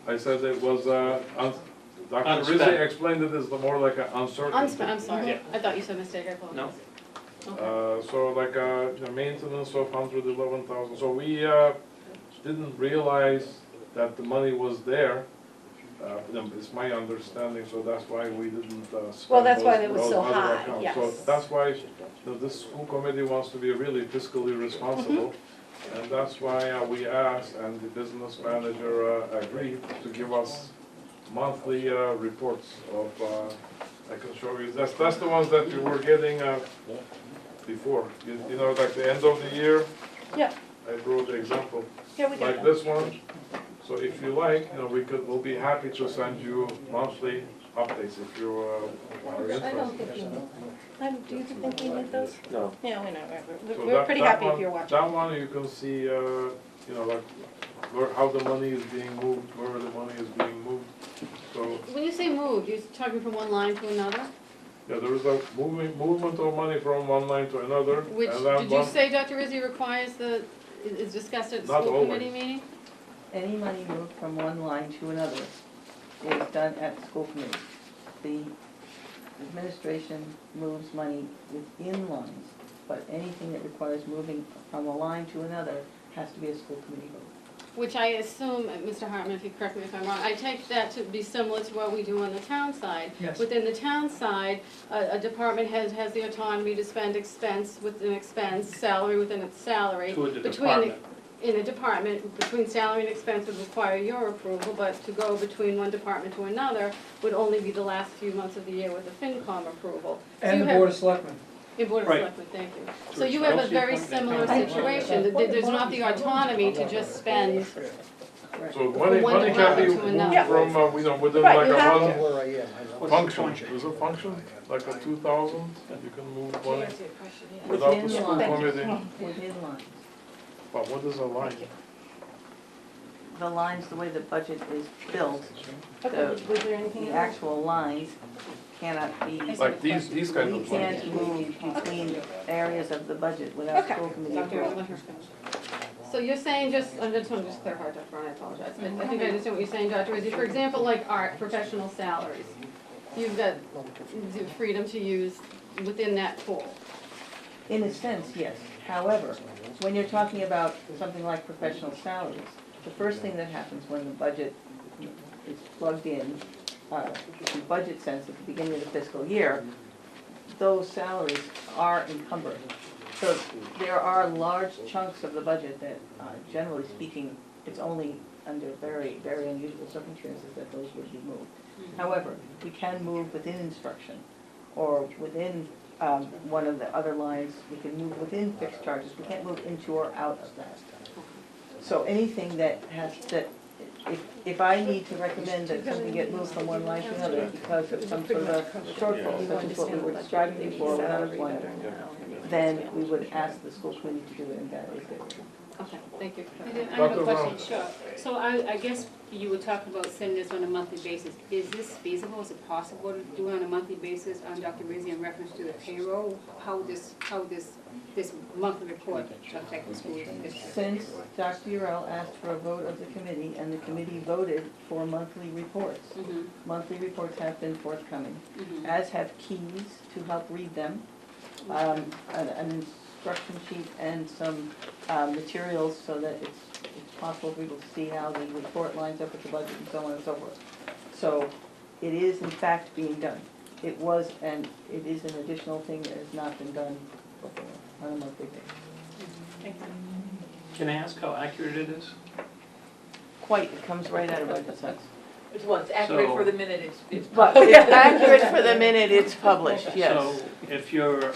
I said it was, Dr. Rizzi Unspent. explained it as more like an uncertainty. Unspent, I'm sorry. I thought you said mistake, I apologize. Okay. So like, you know, maintenance of 111,000, so we didn't realize that the money was there. It's my understanding, so that's why we didn't spend Well, that's why those- it was those so other high, accounts. yes. So that's why, you know, this school committee wants to be really fiscally responsible. Mm-hmm. And that's why we asked, and the business manager agreed to give us monthly reports of, I can show you, that's the ones that you were getting before. You know, like the end of the year, Yeah, I wrote the example, yeah, we got like that. this one. So if you like, you know, we'll be happy to send you monthly updates if you are I don't interested. think you need, do you think we need those? No. Yeah, we know, So we're pretty that happy if one- you're watching. That one, you can see, you know, like, how the money is being moved, where the money is being moved. So, When you say moved, you're talking from one line to another? yeah, there is a movement of money from one line to another. Which, and then did you one- say Dr. Rizzi requires is discussed at the Not school always. committee meeting? Any money moved from one line to another is done at the school committee. The administration moves money within lines, but anything that requires moving from a line to another has to be a school committee vote. Which I assume, Mr. Hartman, if you correct me if I'm wrong, I take that to be similar to what we do on the town side. Yes. Within the town side, a department has the autonomy to spend expense within expense, salary within its salary. To a Between- department. In a department, between salary and expense would require your approval, but to go between one department to another would only be the last few months of the year with the FinCom approval. So And you the have- Board of Selectmen. In Board of Right. Selectmen, thank you. So you have a very similar situation, that there's not the autonomy to just spend So money one can be department to another. moved from, within Right, like you a have one to. Where I am, I know. function, is it function? Like a 2,000, you can move money without the Within school lines. committee. Within lines. But what is a line? The lines, the way the budget is built, Okay, was there anything the else? actual lines cannot be, Like these kind we of lines? can't move between areas of the budget without Okay. school committee Dr. approval. Let her finish. So you're saying I just want to just clarify, Dr. Brown, I apologize. I think I understand what you're saying, Dr. Rizzi. For example, like art, professional salaries, you've got the freedom to use within that pool. In a sense, yes. However, when you're talking about something like professional salaries, the first thing that happens when the budget is plugged in, in budget sense at the beginning of the fiscal year, those salaries are encumbered. So there are large chunks of the budget that, generally speaking, it's only under very, very unusual circumstances that those would be moved. However, we can move within instruction or within one of the other lines, we can move within fixed charges, we can't move into or out of that. So anything that has, that, if I need to recommend that something get moved from one line to another because of some sort of a shortfall, such as what we were describing before with unemployment, then we would ask the school committee to do it, and that is it. Okay, thank you. I have Dr. a Brown. question, sure. So I guess you were talking about sending this on a monthly basis. Is this feasible? Is it possible to do it on a monthly basis, Dr. Rizzi, in reference to the payroll? How this monthly report affect the school district? Since Dr. Urell asked for a vote of the committee, and the committee voted for monthly reports, Mhm, monthly reports have been forthcoming, mhm. as have keys to help read them, an instruction sheet and some materials so that it's possible for people to see how the report lines up with the budget and so on and so forth. So it is in fact being done. It was, and it is an additional thing that has not been done before on a monthly basis. Can I ask how accurate it is? Quite, it comes right out of budget sense. Well, it's accurate So- for the minute it's But it's accurate for the minute it's published, yes. So if you're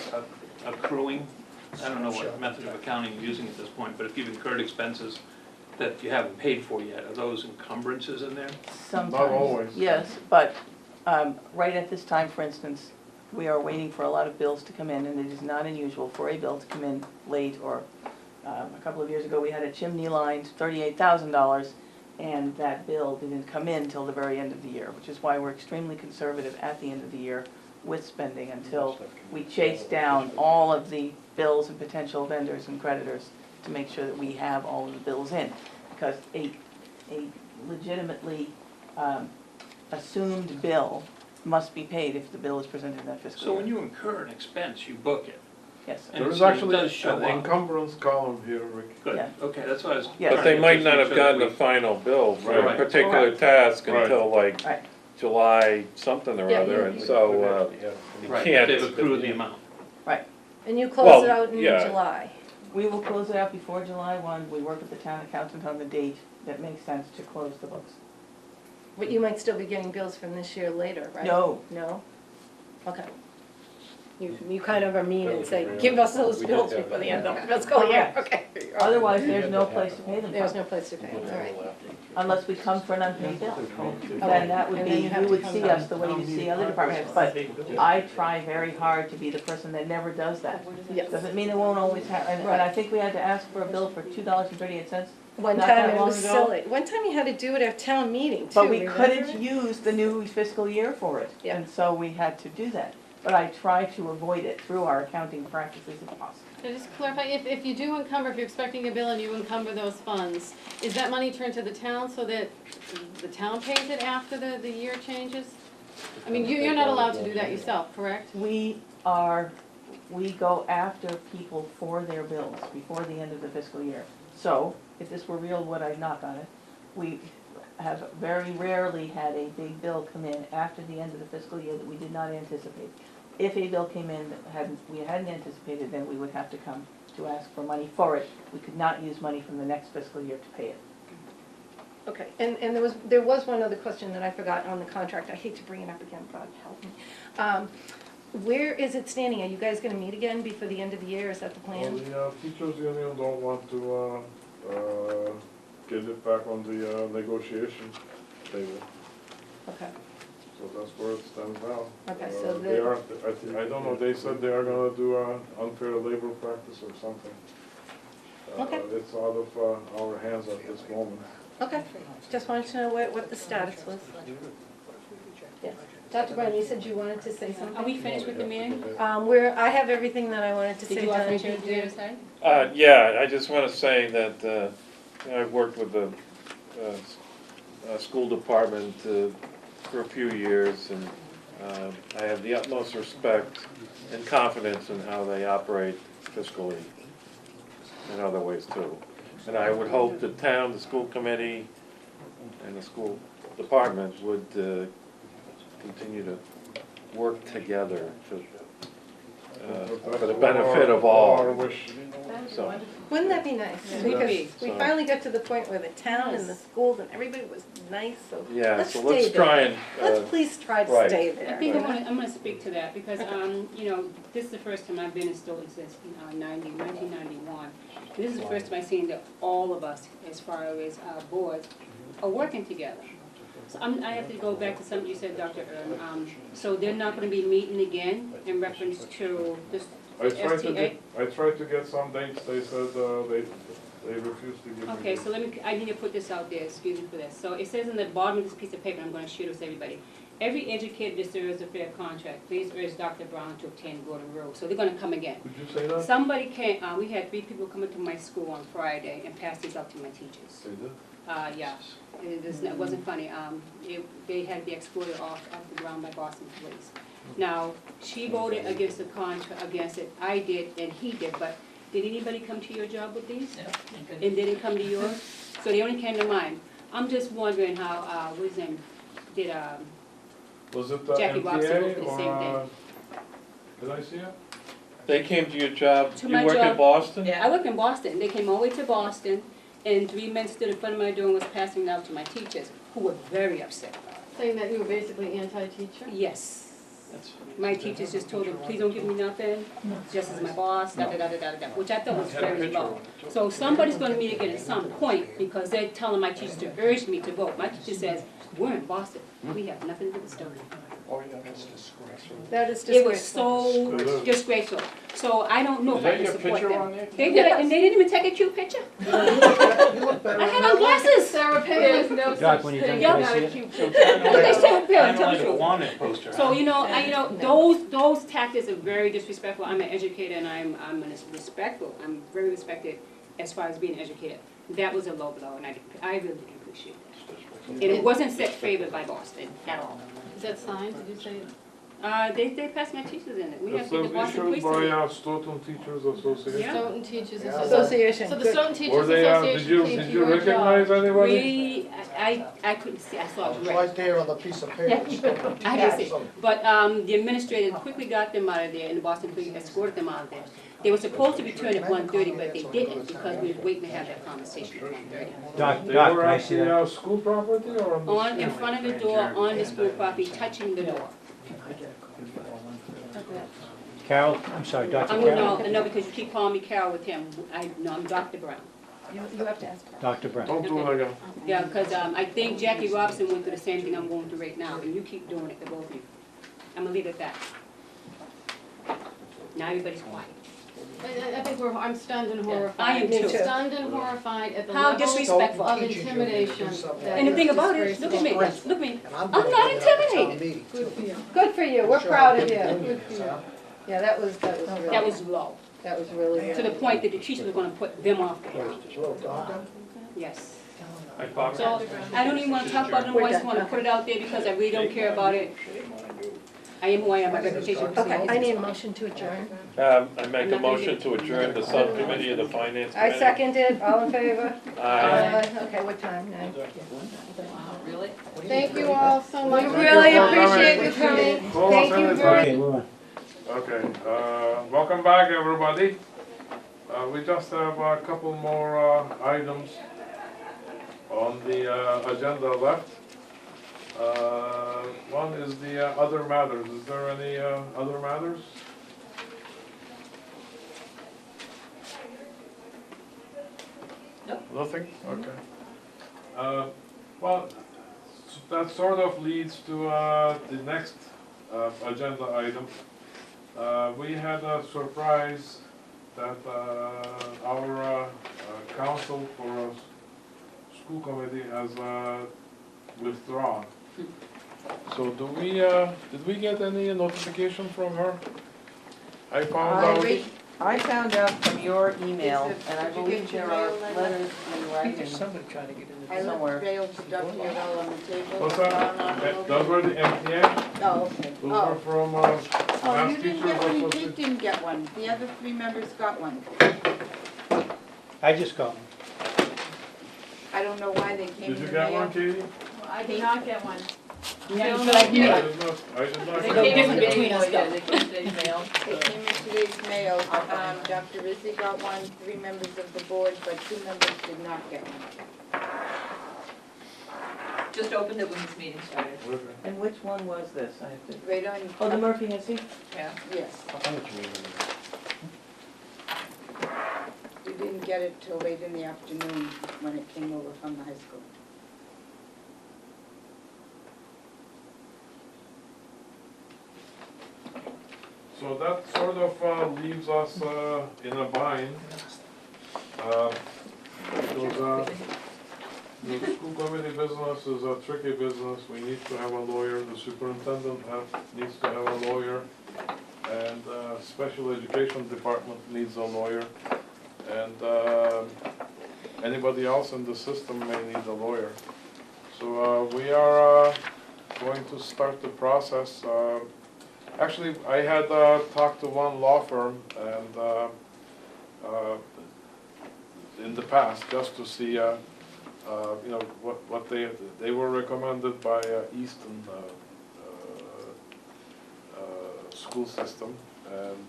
accruing, I don't know what method of accounting you're using at this point, but if you've incurred expenses that you haven't paid for yet, are those encumbrances in there? Sometimes. Not always. Yes, but right at this time, for instance, we are waiting for a lot of bills to come in, and it is not unusual for a bill to come in late, or a couple of years ago, we had a chimney line, $38,000, and that bill didn't come in till the very end of the year, which is why we're extremely conservative at the end of the year with spending until we chase down all of the bills and potential vendors and creditors to make sure that we have all of the bills in. Because a legitimately assumed bill must be paid if the bill is presented in that fiscal So year. when you incur an expense, you book it. Yes, And There is so it actually does show an up. encumbrance column here, Rick. Good, Yeah. okay, that's what I was. Yeah. But they trying to might just not make have sure gotten that the final bill for a Right. particular Correct. task Right. until like right. July something or Yeah, other, you- and so, you Right, can't. they've accrued the amount. And you close Well, it out in yeah. July. We will close it out before July 1. We work with the town accountant on the date that makes sense to close the books. But you might still be getting bills from this year later, right? No, No? Okay. You kind of are mean and say, give us those bills before the end of the fiscal year, okay. otherwise there's no place to pay them There's from, no place to pay, all right. unless we come for an unpaid bill. Okay. Then that would And be, then you have you to would come see down. us the way you see other department heads, but I try very hard to be the person that never does that. Yes. Doesn't mean it won't always happen, and I think we had to ask for a bill for $2.38. One Not time that it long was ago. silly. One time you had to do it at town meeting too, But we remember? couldn't use the new fiscal year for it, Yeah. and so we had to do that. But I try to avoid it through our accounting practices if possible. So just clarify, if you do encumber, if you're expecting a bill and you encumber those funds, is that money turned to the town so that the town pays it after the year changes? I mean, you're not allowed to do that yourself, correct? We go after people for their bills before the end of the fiscal year. So, if this were real, would I knock on it? We have very rarely had a big bill come in after the end of the fiscal year that we did not anticipate. If a bill came in that we hadn't anticipated, then we would have to come to ask for money for it. We could not use money from the next fiscal year to pay it. Okay, and there was one other question that I forgot on the contract. I hate to bring it up again, God help me. Where is it standing? Are you guys gonna meet again before the end of the year? Is that the Well, plan? the teachers union don't want to get it back on the negotiation table. Okay, So that's where it stands now. okay, so They are, the, I don't know, they said they are gonna do unfair labor practice or something. Okay. It's out of our hands at this moment. okay, just wanted to know what the status was. Yes. Dr. Brown, you said you wanted to say Are something? we finished with the meeting? I have everything that I wanted to say. Did you want me Done. to do your side? Yeah, I just want to say that, you know, I've worked with the school department for a few years, and I have the utmost respect and confidence in how they operate fiscally in other ways too. And I would hope the town, the school committee, and the school department would continue to work together for the benefit of Our all. wish. So, Wouldn't that be nice? Would Because be. we So- finally got to the point where the town and the schools and everybody was nice, so yeah, let's so stay let's there. try and, Let's please try to right. stay I there. think I'm gonna speak to that, because, you know, this is the first time I've been in Stoughton since 1991. This is the first time I've seen that all of us, as far as our boards, are working together. So I have to go back to something you said, Dr. Ern. So they're not gonna be meeting again in reference to this I tried to STA? get, some dates, they said, they refused to give me. Okay, so I need to put this out there, excuse me for this. So it says in the bottom of this piece of paper, I'm gonna share this with everybody. Every educator deserves a fair contract. Please urge Dr. Brown to obtain golden rule. So they're gonna come again. Did you say that? Somebody came, we had 3 people come into my school on Friday and pass these out to my teachers. They did? Yeah, it wasn't funny. They had to be escorted off the ground by Boston police. Now, she voted against the contract, against it. I did and he did, but did anybody come to your job with these? And didn't come to yours? So they only came to mine. I'm just wondering how, what's his name, did, Was it Jackie Robson MTA did the same or, did I see it? they came to your job, To you my work in job. Boston? I work in Boston. They came all the way to Boston, and 3 men stood in front of my door and was passing it out to my teachers, who were very upset about it. Saying that you were basically anti-teacher? Yes. My teachers just told them, please don't give me nothing, just as my boss, da-da-da-da-da-da, which I thought was very low. So somebody's gonna meet again at some point, because they're telling my teachers to urge me to vote. My teacher says, we're in Boston, we have nothing to do with Stoughton. That is It was disgraceful. so disgraceful. So I don't know Is if I that can your support picture them. on there? They did it, and they didn't even take a cute picture. I had on glasses. Sarah There's no Doc, such when you're thing done, as can I not a see it? cute They said a pair, tell the truth. wanted poster. So, you know, those tactics are very disrespectful. I'm an educator and I'm respectful. I'm very respected as far as being educated. That was a low blow, and I really didn't appreciate that. And it wasn't set favored by Boston at all. Is that signed, did you say? They passed my teachers in it. We It have to get the says Boston issued police in by it. Stoughton Teachers Association. Yeah. Stoughton Teachers Yeah. Association. Association. So the Good. Stoughton Were Teachers they, Association came did to you your recognize job. anybody? I couldn't see, I saw it It's red. right there on the piece of paper. I didn't see, but the administrators quickly got them out of there, and the Boston police escorted them out of there. They were supposed to return at 1:30, but they didn't, because we were waiting to have that conversation at 1:30. Doc, They Doc, were can I at see the that? school property or on the On, in street? front of the door, on the school property, touching the door. Carol, I'm sorry, Dr. I'm, Carol? no, because you keep calling me Carol with him. I'm Dr. Brown. You have to ask her. Dr. Brown. Don't do it again. Yeah, because I think Jackie Robinson went through the same thing I'm going through right now, and you keep doing it, the both of you. I'm gonna leave it at that. Now everybody's quiet. I think I'm stunned and horrified. I am too. Stunned and horrified at the How level disrespectful. of intimidation that And the thing is about it, look at me, disgraceful. look at me. And I'm I'm gonna not bring it up at town intimidated. meeting, too. Good for you. Good for you, we're Sure. proud of you. Good for you. Yeah, that was really. That was low, That was really. to the point that the teacher was gonna put them off the air. Little doctor. Yes. Hi, Bob. So, I don't even wanna talk about it anymore, I just wanna put it out there because I really don't care about it. I am who I am, my reputation precedes Okay, me. I need a motion to adjourn. I make a motion to adjourn the subcommittee of the finance committee. I second it, all in favor? Aye. Okay, what time, 9? Really? Thank you all so much. We Thank you really for appreciate coming. you coming. Call us Thank you anytime. very Okay, move on. Okay, welcome back, everybody. We just have a couple more items on the agenda left. One is the other matters. Is there any other matters? Nope. Nothing? Okay. Well, that sort of leads to the next agenda item. We had a surprise that our council for school committee has withdrawn. So do we, did we get any notification from her? I found out. I found out from your email, Is it- and I did you believe get your there are mail letter? letters in I think writing. there's somebody trying to get in I the. Somewhere. left Dale to Dr. Yodel on the table. What's down that? on the Those were the MTA? Oh, okay. Those were from Oh, Mass you didn't Teachers get one, Dick Association. didn't get one. The other 3 members got one. I just got one. I don't know why they came Did in you the get mail. one, Katie? I did not get one. Yeah, Still but not I I did. did not, I did not They get came one. in different today, between us, yeah, though. they came in today's mail. They came in today's mail. Dr. Rizzi got one, 3 members of the board, but 2 members did not get one. Just opened it when this meeting started. Okay. And which one was this? I have to. Right on. Oh, the Murphy Hesse? Yeah. Yes, How much you need? we didn't get it till late in the afternoon when it came over from the high school. So that sort of leaves us in a bind. Because the school committee business is a tricky business. We need to have a lawyer. The superintendent needs to have a lawyer. And special education department needs a lawyer. And anybody else in the system may need a lawyer. So we are going to start the process. Actually, I had talked to one law firm and in the past, just to see, you know, what they were recommended by Easton school system, and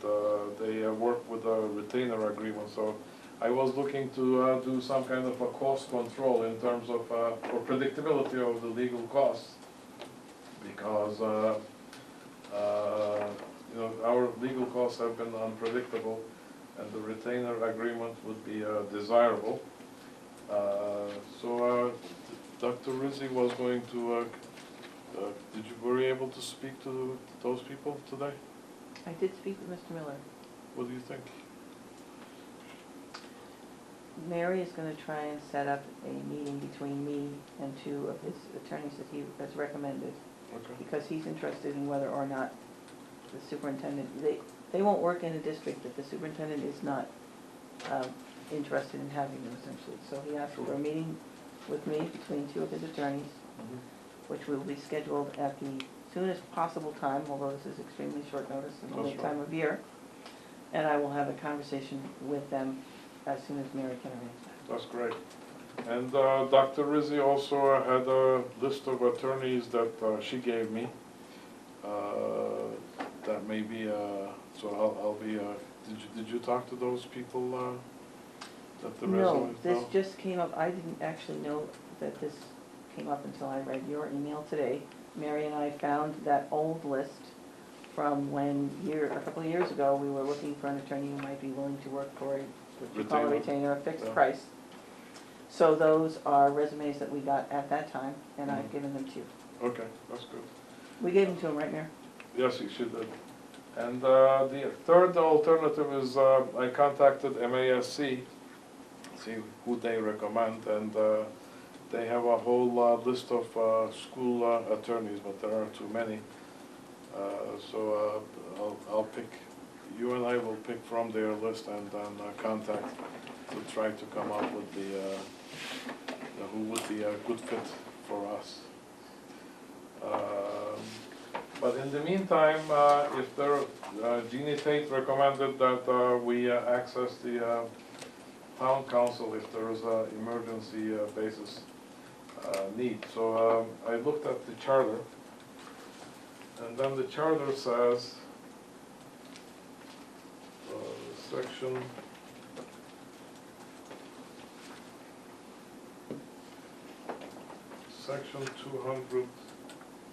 they work with a retainer agreement. So I was looking to do some kind of a cost control in terms of for predictability of the legal costs, because you know, our legal costs have been unpredictable, and the retainer agreement would be desirable. So Dr. Rizzi was going to, were you able to speak to those people today? I did speak with Mr. Miller. What do you think? Mary is gonna try and set up a meeting between me and 2 of his attorneys that he has recommended, Okay. because he's interested in whether or not the superintendent, they won't work in a district that the superintendent is not interested in having them essentially. So he asked for a meeting with me between 2 of his attorneys, which will be scheduled at the soonest possible time, although this is extremely short notice in the That's late right. time of year. And I will have a conversation with them as soon as Mary can arrange that. That's great. And Dr. Rizzi also had a list of attorneys that she gave me. That may be, so I'll be, did you talk to those people that the No, resumes? this just came up, I didn't actually know that this came up until I read your email today. Mary and I found that old list from when a couple of years ago, we were looking for an attorney who might be willing to work for what you call a retainer, a fixed Yeah. price. So those are resumes that we got at that time, and I've Mhm. given them to you. Okay, that's good. We gave them to him, right, Mary? Yes, you should. And the third alternative is I contacted MASC, see who they recommend, and they have a whole list of school attorneys, but there are too many. So I'll pick, you and I will pick from their list and then contact to try to come up with who would be a good fit for us. But in the meantime, if there, Jeannie Tate recommended that we access the town council if there is a emergency basis need. So I looked at the charter, and then the charter says, section section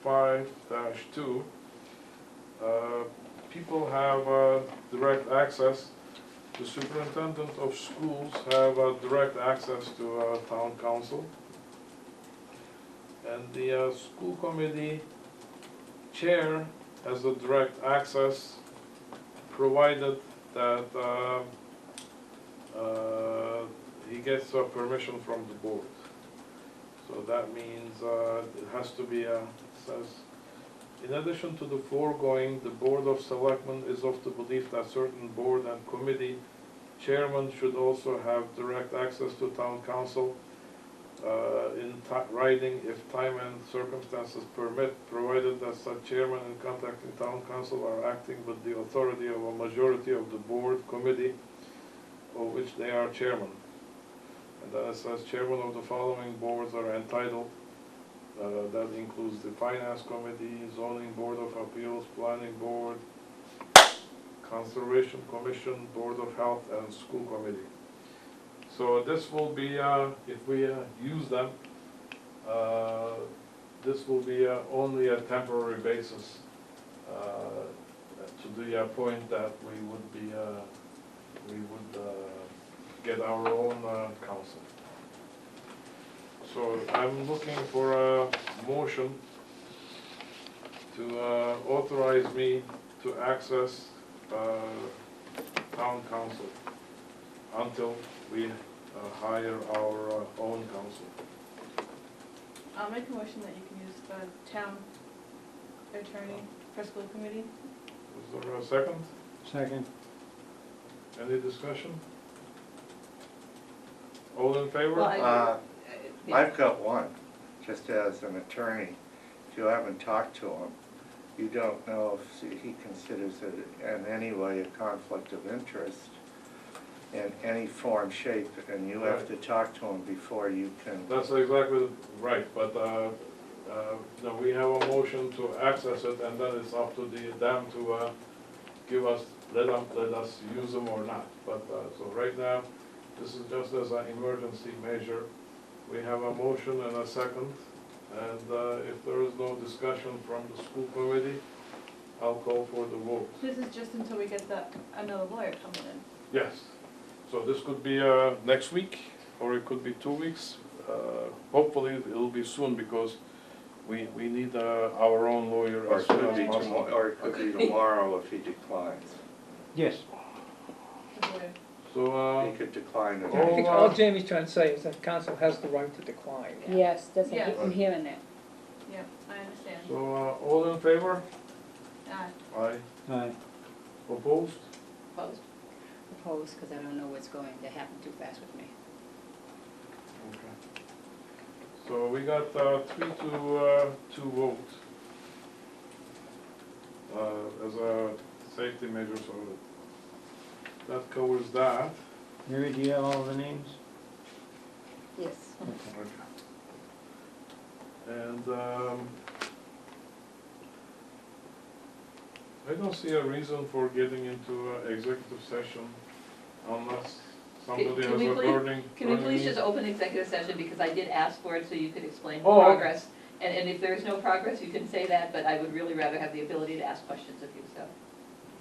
205-2, people have direct access. The superintendent of schools have direct access to town council. And the school committee chair has the direct access, provided that he gets permission from the board. So that means it has to be, says, in addition to the foregoing, the Board of Selectmen is of the belief that certain board and committee chairman should also have direct access to town council in writing if time and circumstances permit, provided that such chairman in contacting town council are acting with the authority of a majority of the board committee of which they are chairman. And then it says chairman of the following boards are entitled. That includes the finance committee, zoning board of appeals, planning board, conservation commission, board of health, and school committee. So this will be, if we use them, this will be only a temporary basis to the point that we would get our own council. So I'm looking for a motion to authorize me to access town council until we hire our own council. I'll make a motion that you can use the town attorney for school committee. Is there a second? Second. Any discussion? All in favor? Well, I've got one, just as an attorney. If you haven't talked to him, you don't know if he considers it in any way a conflict of interest in any form, shape, and you have to talk to him before you can. That's exactly right, but no, we have a motion to access it, and then it's up to them to give us, let us use them or not. But so right now, this is just as an emergency measure. We have a motion and a second, and if there is no discussion from the school committee, I'll call for the vote. This is just until we get another lawyer coming in. Yes. So this could be next week, or it could be 2 weeks. Hopefully, it'll be soon, because we need our own lawyer Or as it soon could as be possible. tomorrow, or it could be tomorrow if he declines. Yes. The lawyer. So, He could decline it. Oh, I think all Jamie's trying to say is that council has the right to decline. Yes, that's, I Yes. keep from hearing that. Yep, I understand. so all in favor? Aye. Aye. Aye. Opposed? Opposed? Opposed, because I don't know what's going to happen too fast with me. Okay. So we got 3 to 2 votes as a safety measure, so that covers that. Mary, do you have all the names? Yes. Okay. And I don't see a reason for getting into executive session unless somebody has Can we a please- burning. Can we burning please need. just open executive session, because I did ask for it so you could explain Oh, okay. progress. And if there's no progress, you can say that, but I would really rather have the ability to ask questions of you, so.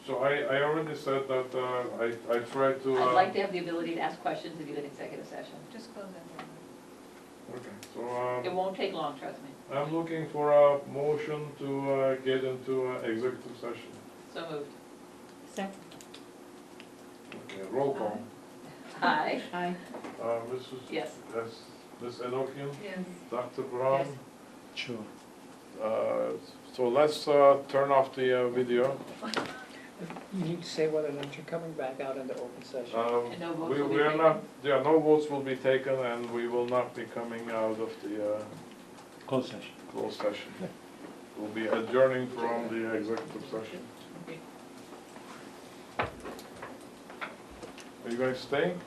So I already said that I tried to. I'd like to have the ability to ask questions of you in executive session. Just close that door. Okay, so It won't take long, trust me. I'm looking for a motion to get into executive session. So moved. Second. Okay, roll call. Aye. Aye. Mrs. Yes. Yes, Ms. Enochian, Yes. Dr. Brown. Yes. Sure. So let's turn off the video. You need to say whether or not you're coming back out into open session. And no votes will be We are taken? not, yeah, no votes will be taken, and we will not be coming out of the Closed session. closed session. We'll be adjourning from the executive session. Okay. Are you guys staying?